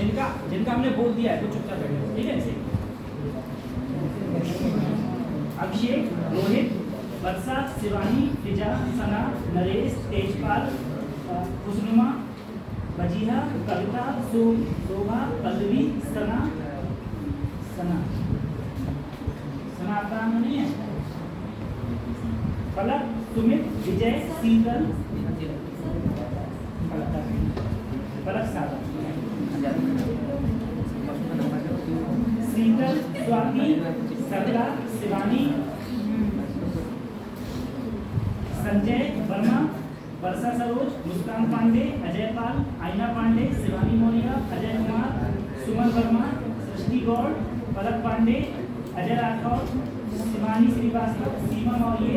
जिनका जिनका हमने बोल दिया है वो चुपचाप बैठे, ठीक है। ऐसे अभिषेक, रोहित, वर्षा, शिवानी, फिजा, सना, नरेश, तेजपाल, खुशनुमा, बजीहा, कविता, शोभा, पल्लवी, सना आपका नाम नहीं है, पलक, सुमित, विजय, शीतल, पलक सादा, शीतल, स्वाति, सरला, शिवानी, संजय वर्मा, वर्षा सरोज, मुस्कान पांडे, अजय पाल, आइना पांडे, शिवानी मोनिया, अजय कुमार, सुमन वर्मा, सृष्टि गौड़, पलक पांडे, अजय राठौर, शिवानी श्रीवास्तव, सीमा मौर्य,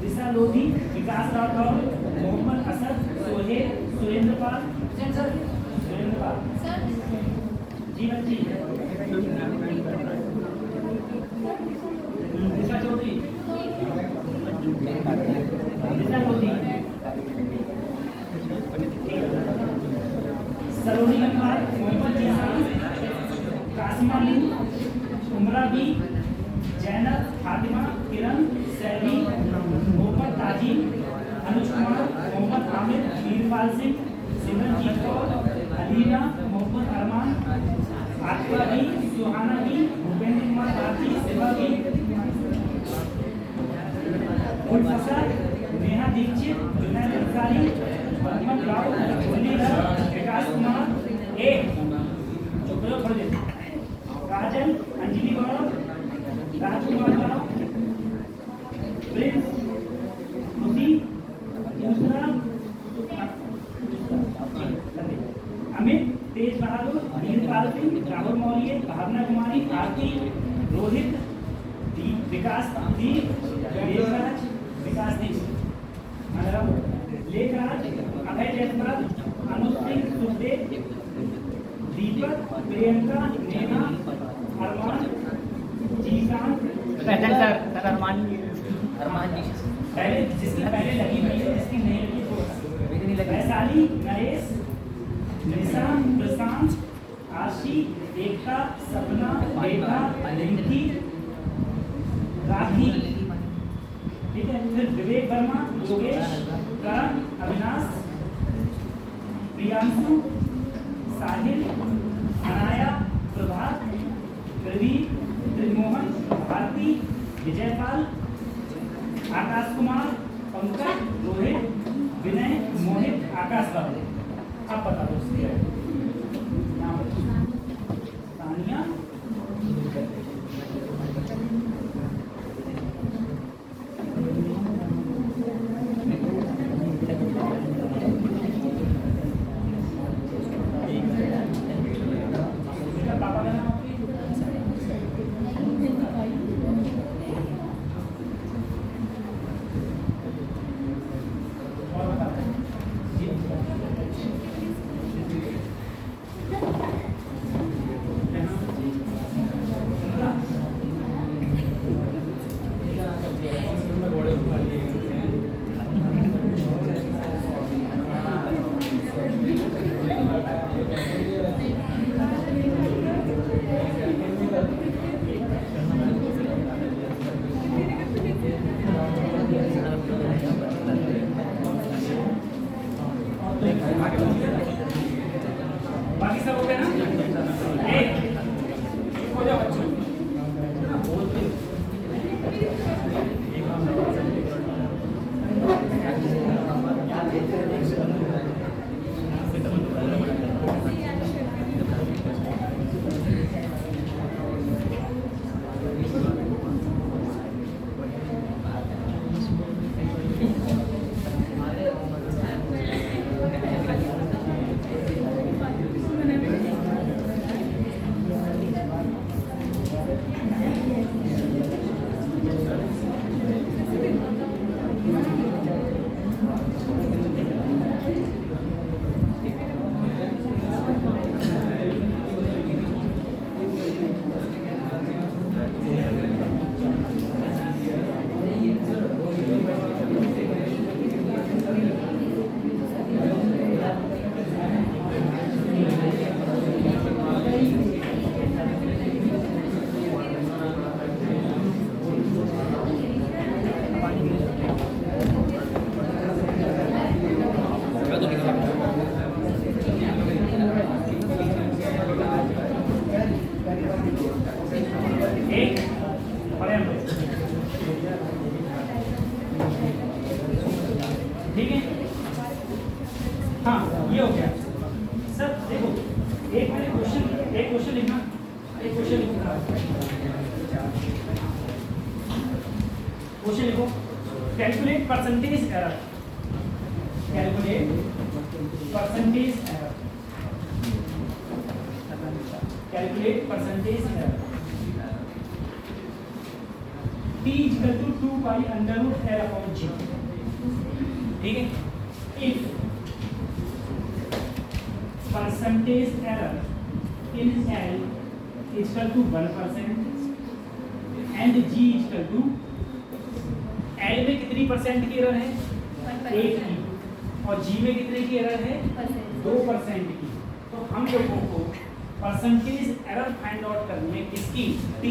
दिशा लोधी, विकास राठौर, मोहम्मद असद, सोहेल, सुरेंद्र पाल, जी बच्ची, दिशा चौधरी, दिशा लोधी, सलोनी लंबार, मोहम्मद जिहान, कासिमा ली, उमरा बी, जैनब, फातिमा, किरण, सैली, मोहम्मद ताजिम, अनुज कुमार, मोहम्मद आमिर, वीरपाल सिंह, सिमरनजीत कौर, अलीना, मोहम्मद अरमान, आतिफा बी, सुहाना बी, भूपेंद्र कुमार भारती, शिवा बी, गुलफसर, नेहा दीक्षित, जुनैद अंसारी, मोहम्मद राव, मुन्नी राव, विकास कुमार, काजल, अंजलि गौरव, राजकुमार राव, प्रिंस, श्रुति, दूसरा, अमित, तेज बहादुर, वीरपाल सिंह, राहुल मौर्य, भावना कुमारी, आरती, रोहित, विकास दीप, लेखराज, विकास दीप, लेखराज, अभय जयपाल, अनुज सिंह, सुखदेव, दीपक, प्रियंका, नेहा, अरमान, जीकांत, अरमान जी पहले जिसकी पहले लगी हुई है, जिसकी नहीं लगी वो वैशाली, नरेश, निशा, प्रशांत, आशी, एकता, सपना, रेखा, रिंकी, राखी, ठीक है। फिर विवेक वर्मा, योगेश, करण, अविनाश, प्रियांशु, साहिल, अनाया, प्रभात, प्रवीण, त्रिमोहन, भारती, विजयपाल, आकाश कुमार, पंकज, रोहित, विनय, मोहित, आकाश बाबू। अब बता दो तानिया, पापा का नाम और बता जी। बाकी सब हो गया ना? हो जाओ बच्चों। हाँ ये हो गया सर। देखो एक मैंने क्वेश्चन लिखना, क्वेश्चन लिखो, calculate percentage error, calculate percentage error, calculate percentage error. T equal to 2 pi under root L upon G, ठीक है। If percentage error in L equal to 1% and G equal to, L में कितनी percent की error है? 1 की, और G में कितने की एरर है? 2% की। तो हम लोगों को परसेंटेज एरर फाइंड आउट करनी है किसकी? T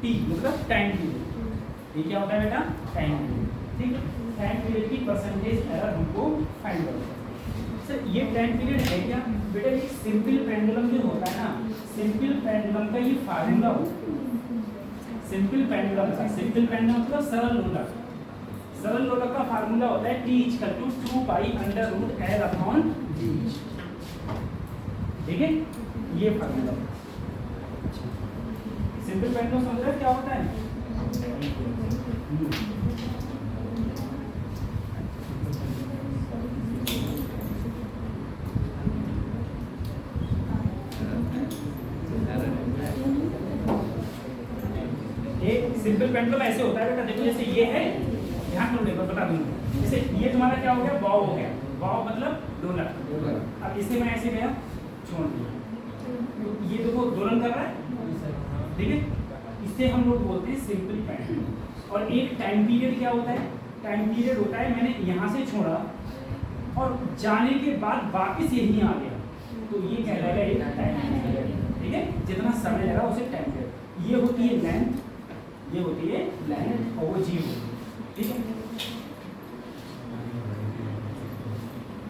मतलब टाइम पीरियड। ये क्या होता है बेटा? टाइम पीरियड, ठीक है। टाइम पीरियड की परसेंटेज एरर हमको फाइंड आउट करनी है। सर ये टाइम पीरियड है क्या बेटा? ये सिंपल पेंडुलम जो होता है ना, सिंपल पेंडुलम का ये फार्मूला होता है। सिंपल पेंडुलम का, सिंपल पेंडुलम मतलब सरल लोलक, सरल लोलक का फार्मूला होता है T equal to 2 pi under root L upon G, ठीक है। ये फार्मूला सिंपल पेंडुलम समझ रहे क्या होता है? एक सिंपल पेंडुलम ऐसे होता है बेटा, देखो जैसे ये है, ध्यान करो, देखो बता दूंगा। जैसे ये तुम्हारा क्या हो गया? बॉब हो गया, बॉब मतलब दोलन। अब इसे मैं ऐसे गया, छोड़ दिया, ये देखो दोलन कर रहा है, ठीक है। इससे हम लोग बोलते हैं सिंपल पेंडुलम। और एक टाइम पीरियड क्या होता है? टाइम पीरियड होता है मैंने यहाँ से छोड़ा और जाने के बाद वापस यहीं आ गया, तो ये कहलाएगा एक टाइम पीरियड, ठीक है। जितना समय लगा उसे टाइम पीरियड। ये होती है लेंथ, ये होती है लेंथ, और वो जी होती है, ठीक है।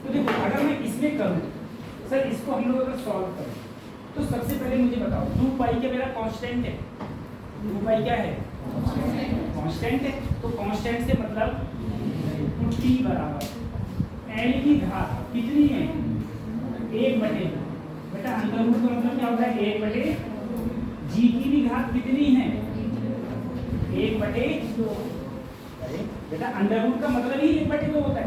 तो देखो अगर मैं इसमें करूँ सर, इसको हम लोग अगर सॉल्व करें तो सबसे पहले मुझे बताओ 2 पाई क्या मेरा कांस्टेंट है? 2 पाई क्या है? कांस्टेंट है। तो कांस्टेंट से मतलब T बराबर L की घात कितनी है? 1 बटे, बेटा अंडर रूट का मतलब क्या होता है? 1 बटे। G की भी घात कितनी है? 1 बटे 2। बेटा अंडर रूट का मतलब ही 1 बटे 2 होता है,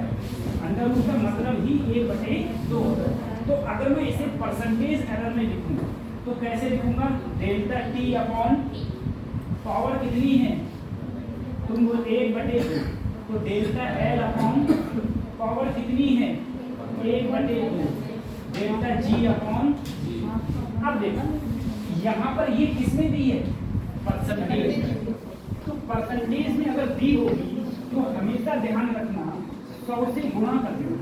अंडर रूट का मतलब ही 1 बटे 2 होता है। तो अगर मैं इसे परसेंटेज एरर में लिखूंगा तो कैसे लिखूंगा? डेल्टा T अपॉन पावर कितनी है? तुम वो 1 बटे 2, तो डेल्टा L अपॉन पावर कितनी है? 1 बटे 2, डेल्टा G अपॉन। अब देखो यहाँ पर ये किसमें दी है? परसेंटेज। तो परसेंटेज में अगर दी होगी तो हमेशा ध्यान रखना 100 से गुणा कर देना।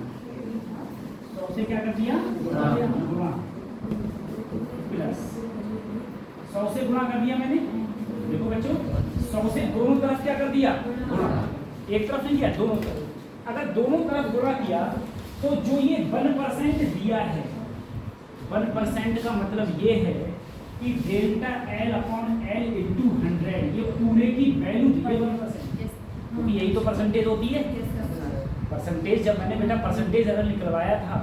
100 से क्या कर दिया? गुणा, प्लस 100 से गुणा कर दिया मैंने। देखो बच्चों 100 से दोनों तरफ क्या कर दिया? गुणा। एक तरफ नहीं किया, दोनों तरफ। अगर दोनों तरफ गुणा किया तो जो ये 1% दिया है, 1% का मतलब ये है कि delta L upon L into 100, ये पूरे की वैल्यू दी है 1%, क्योंकि यही तो परसेंटेज होती है। परसेंटेज जब मैंने बेटा परसेंटेज एरर निकलवाया था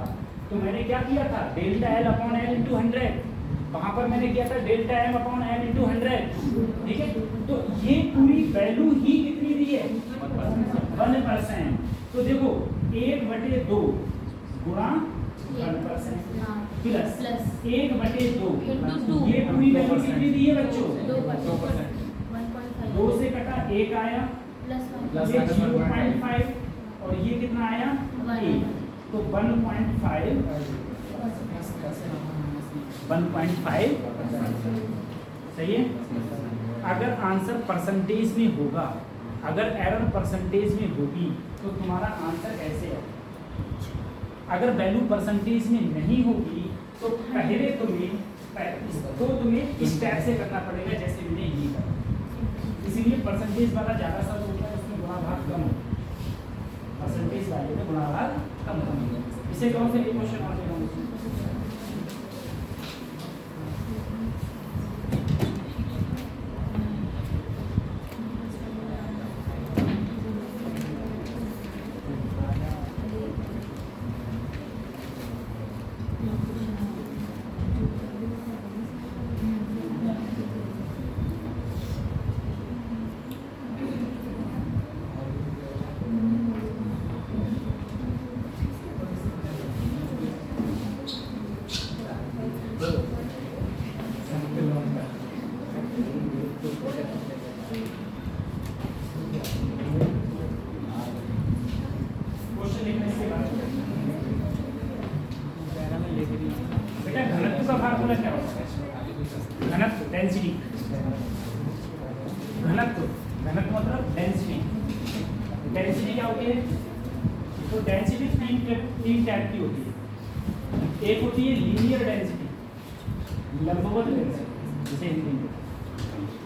तो मैंने क्या किया था? Delta L upon L into 100, वहाँ पर मैंने किया था delta M upon M into 100, ठीक है। तो ये पूरी वैल्यू ही कितनी दी है? 1%। तो देखो 1 बटे 2 गुणा 1% प्लस 1 बटे 2, ये पूरी वैल्यू कितनी दी है बच्चों? 2%। 2 से कटा 1 आया, ये 0.5 और ये कितना आया? 1। तो 1.5 सही है। अगर आंसर परसेंटेज में होगा, अगर एरर परसेंटेज में होगी तो तुम्हारा आंसर ऐसे है। अगर वैल्यू परसेंटेज में नहीं होगी तो पहले तुम्हें इस टाइप से करना पड़ेगा जैसे मैंने ये करा। इसीलिए परसेंटेज वाला ज़्यादा सा होता है, उसमें गुणा भाग कम होता है। परसेंटेज वाले में गुणा भाग कम होता है। इसे कौन से क्वेश्चन आते हैं? फार्मूला क्या होता है? घनत्व, डेंसिटी। घनत्व, घनत्व मतलब डेंसिटी। डेंसिटी क्या होती है? तो डेंसिटी तीन टाइप की होती है। एक होती है लीनियर डेंसिटी, लंबवत डेंसिटी जिसे हिंदी में।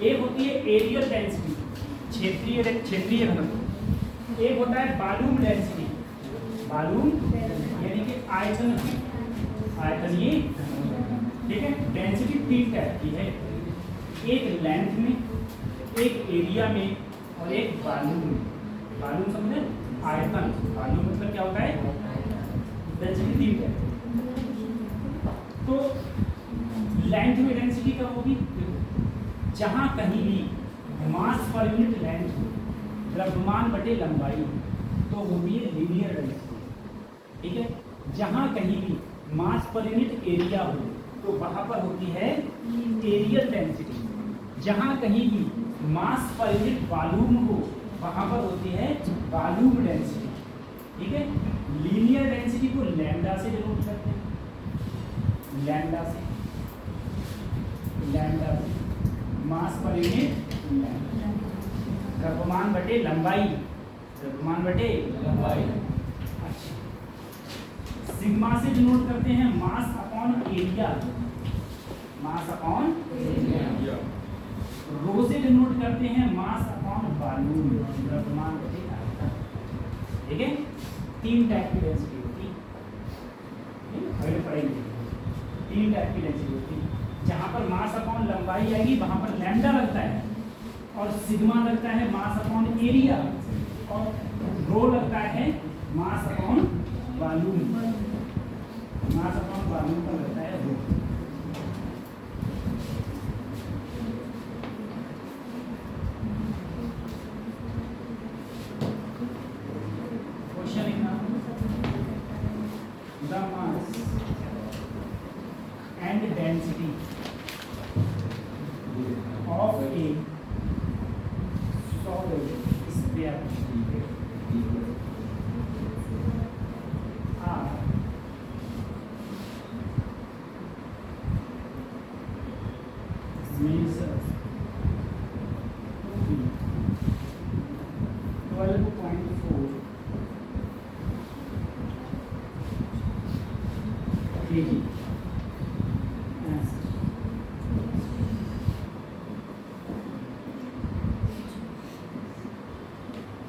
एक होती है एरियल डेंसिटी, क्षेत्रीय घनत्व। एक होता है वॉल्यूम डेंसिटी, वॉल्यूम यानी कि आयतनीय, ठीक है। डेंसिटी तीन टाइप की है, एक लेंथ में, एक एरिया में और एक वॉल्यूम में। वॉल्यूम समझे? आयतन। वॉल्यूम मतलब क्या होता है? डेंसिटी तीन टाइप। तो लेंथ में डेंसिटी कब होगी? जहां कहीं भी मास पर यूनिट लेंथ, द्रव्यमान बटे लंबाई, तो होगी लीनियर डेंसिटी, ठीक है। जहां कहीं भी मास पर यूनिट एरिया हो तो वहां पर होती है एरियल डेंसिटी। जहां कहीं भी मास पर यूनिट वॉल्यूम हो वहां पर होती है वॉल्यूम डेंसिटी, ठीक है। लीनियर डेंसिटी को लैम्डा से डिनोट करते हैं, लैम्डा से मास पर यूनिट द्रव्यमान बटे लंबाई, द्रव्यमान बटे लंबाई। अच्छा, सिग्मा से डिनोट करते हैं mass upon area, mass upon area. Rho से डिनोट करते हैं मास अपॉन वॉल्यूम, द्रव्यमान बटे आयतन, ठीक है। तीन टाइप की डेंसिटी होती है, अगले पढ़ेंगे। तीन टाइप की डेंसिटी होती है। जहां पर मास अपॉन लंबाई आएगी वहां पर लैम्डा लगता है, और सिग्मा लगता है मास अपॉन एरिया, और रो लगता है mass upon volume, mass upon volume पर लगता है रो। क्वेश्चन लिखना, the mass and density of a solid sphere are measured to be 12.4 kg.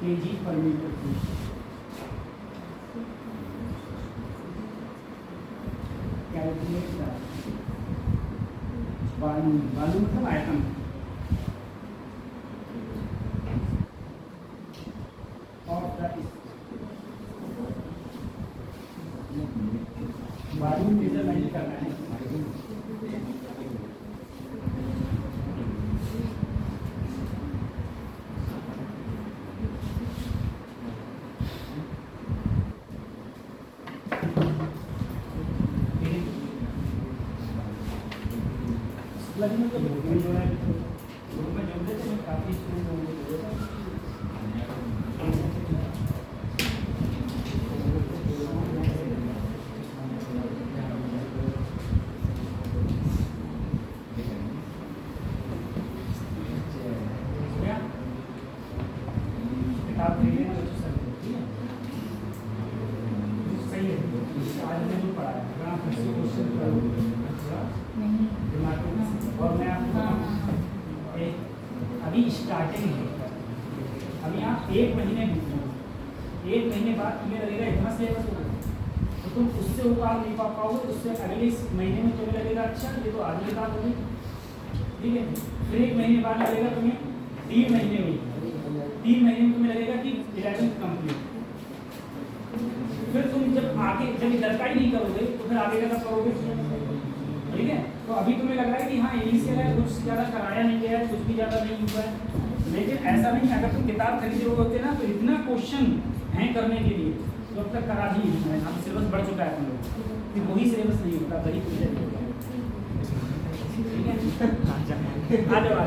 kg per meter cube. Calculate the volume, volume मतलब आयतन, of the वॉल्यूम मेजरमेंट करना है। लगने तो ग्रुप में जोड़ा है, ग्रुप में जोड़ देते हैं, काफी स्टूडेंट होंगे किताब ले लेना तो सही है। आज मैंने जो पढ़ा है और मैं आपको अभी स्टार्टिंग है, अभी आप एक महीने बाद तुम्हें लगेगा इतना सिलेबस होगा, तो तुम उससे उतार नहीं पा पाओगे, उससे अगले इस महीने में तुम्हें लगेगा अच्छा ये तो आधी बात होगी, ठीक है। फिर एक महीने बाद लगेगा तुम्हें 3 महीने में तुम्हें लगेगा कि 11 कंप्लीट। फिर तुम जब आगे जब इधर का ही नहीं करोगे तो फिर आगे का कब करोगे, ठीक है। तो अभी तुम्हें लग रहा है कि हाँ इनिशियल है, कुछ ज़्यादा कराया नहीं गया है, कुछ भी ज़्यादा नहीं हुआ है, लेकिन ऐसा नहीं। अगर तुम किताब खरीदे होते ना तो इतना क्वेश्चन है करने के लिए तो अब तक करा ही नहीं है। अब सिलेबस बढ़ चुका है तुम लोग, फिर वही सिलेबस नहीं होता, वही कुछ नहीं होता, ठीक है। आ जाओ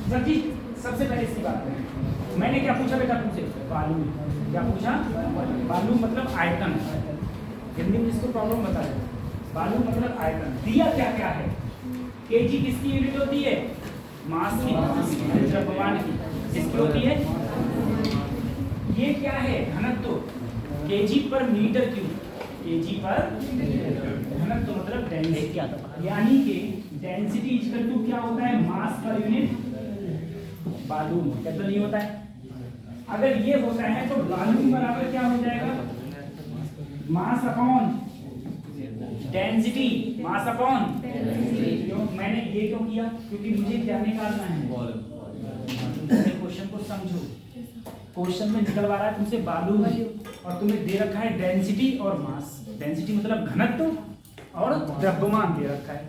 सर जी। सबसे पहले इसकी बात करें, मैंने क्या पूछा बेटा तुमसे? वॉल्यूम। क्या पूछा? वॉल्यूम मतलब आयतन, हिंदी में इसको प्रॉब्लम बता दो। वॉल्यूम मतलब आयतन। दिया क्या क्या है? केजी किसकी यूनिट होती है? मास की, द्रव्यमान की। किसकी होती है? ये क्या है? घनत्व, केजी पर मीटर क्यूब। केजी पर घनत्व मतलब डेंसिटी, यानी कि डेंसिटी इक्वल टू क्या होता है? मास पर यूनिट वॉल्यूम। क्या तो नहीं होता है? अगर ये होता है तो वॉल्यूम बराबर क्या हो जाएगा? Mass upon density. Mass upon क्यों मैंने ये क्यों किया? क्योंकि मुझे क्या निकालना है? क्वेश्चन को समझो। क्वेश्चन में निकलवा रहा है तुमसे वॉल्यूम और तुम्हें दे रखा है डेंसिटी और मास। डेंसिटी मतलब घनत्व और द्रव्यमान दे रखा है।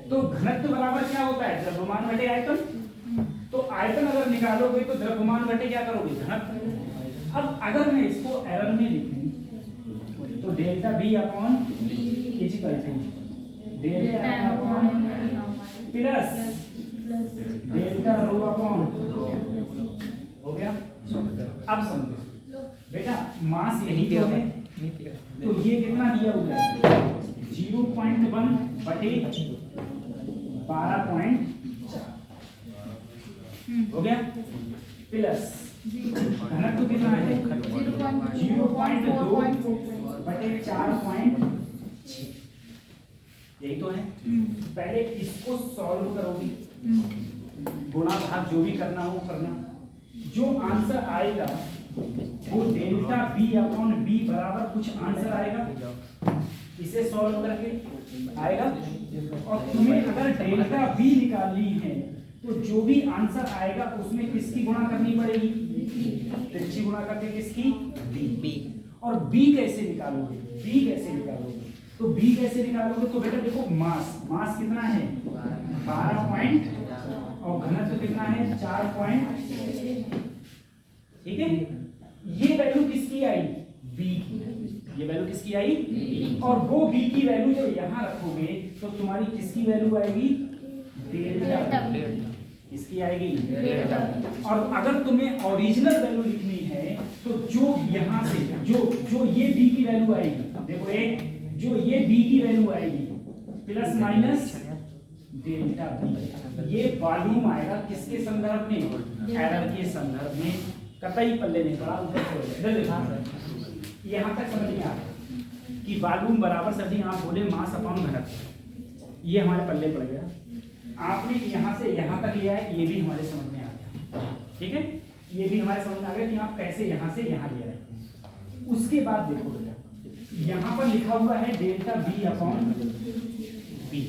तो घनत्व बराबर क्या होता है? द्रव्यमान बटे आयतन। तो आयतन अगर निकालोगे तो द्रव्यमान बटे क्या करोगे? घनत्व। अब अगर मैं इसको एरर में लिखूं तो delta B upon equal to delta M upon plus delta rho upon, हो गया? अब समझो बेटा, मास यही तो है, तो ये कितना दिया हुआ है? 0.1 बटे 12.4 हो गया, प्लस घनत्व कितना है? 0.2 बटे 4.6। यही तो है। पहले इसको सॉल्व करोगी, गुणा भाग जो भी करना हो करना। जो आंसर आएगा वो डेल्टा बी अपॉन बी बराबर कुछ आंसर आएगा, इसे सॉल्व करके आएगा। और तुम्हें अगर डेल्टा बी निकालनी है तो जो भी आंसर आएगा उसमें किसकी गुणा करनी पड़ेगी? तिरछी गुणा करके किसकी? बी। और बी कैसे निकालोगे? बी कैसे निकालोगे? तो बी कैसे निकालोगे? तो बेटा देखो, मास कितना है? 12 और घनत्व कितना है? 4. ठीक है, ये वैल्यू किसकी आई? बी की। ये वैल्यू किसकी आई? बी। और वो बी की वैल्यू जब यहाँ रखोगे तो तुम्हारी किसकी वैल्यू आएगी? डेल्टा। इसकी आएगी डेल्टा। और अगर तुम्हें ओरिजिनल वैल्यू लिखनी है तो जो यहाँ से जो ये बी की वैल्यू आएगी, देखो एक जो ये बी की वैल्यू आएगी प्लस माइनस डेल्टा बी, ये वॉल्यूम आएगा किसके संदर्भ में? एरर के संदर्भ में। कतई पल्ले नहीं पड़ा, ऊपर छोड़। यहाँ तक समझ में आ गया कि वॉल्यूम बराबर सभी आप बोले मास अपॉन घनत्व। ये हमारे पल्ले पड़ गया। आपने यहाँ से यहाँ तक लिया है, ये भी हमारे समझ में आ गया। ठीक है, ये भी हमारे समझ में आ गया कि आप कैसे यहाँ से यहाँ ले रहे हैं। उसके बाद देखो बेटा, यहाँ पर लिखा हुआ है डेल्टा बी अपॉन बी।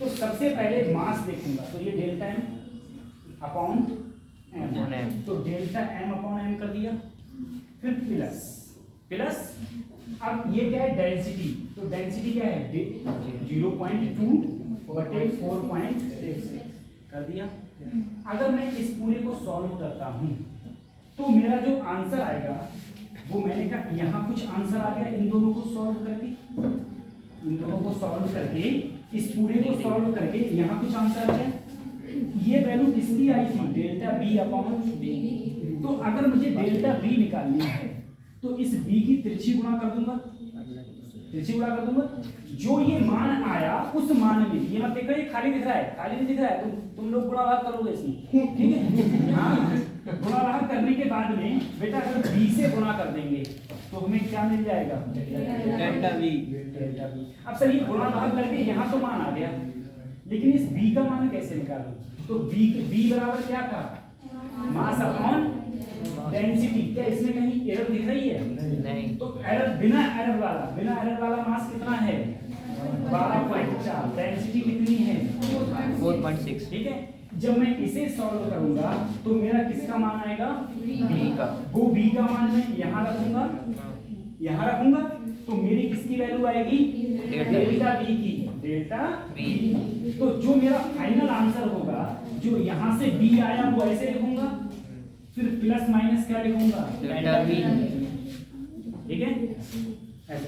तो सबसे पहले मास देखूंगा तो ये डेल्टा एम अपॉन एम, तो डेल्टा एम अपॉन एम कर दिया। फिर प्लस अब ये क्या है? डेंसिटी। तो डेंसिटी क्या है? 0.2 बटे 4.6 कर दिया। अगर मैं इस पूरे को सॉल्व करता हूं तो मेरा जो आंसर आएगा वो, मैंने कहा यहाँ कुछ आंसर आ गया इन दोनों को सॉल्व करके, इस पूरे को सॉल्व करके यहाँ कुछ आंसर आ गया। ये वैल्यू किसकी आई थी? Delta B upon B. तो अगर मुझे डेल्टा बी निकालनी है तो इस बी की तिरछी गुणा कर दूंगा, जो ये मान आया उस मान में, ये मत देखो ये खाली दिख रहा है, खाली नहीं दिख रहा है, तुम लोग गुणा भाग करोगे इसमें, ठीक है? हाँ, गुणा भाग करने के बाद में बेटा अगर बी से गुणा कर देंगे तो हमें क्या मिल जाएगा? Delta B. अब सर ये गुणा भाग करके यहाँ तो मान आ गया, लेकिन इस बी का मान कैसे निकालूं? तो बी बराबर क्या था? Mass upon density. क्या इसमें कहीं एरर दिख रही है? नहीं। तो एरर बिना एरर वाला मास कितना है? 12.4। डेंसिटी कितनी है? 4.6। ठीक है, जब मैं इसे सॉल्व करूंगा तो मेरा किसका मान आएगा? बी का। वो बी का मान मैं यहाँ रखूंगा, तो मेरी किसकी वैल्यू आएगी? डेल्टा बी की। Delta B. तो जो मेरा फाइनल आंसर होगा, जो यहाँ से बी आया वो ऐसे लिखूंगा, फिर प्लस माइनस क्या लिखूंगा? Delta B. ठीक है, ऐसे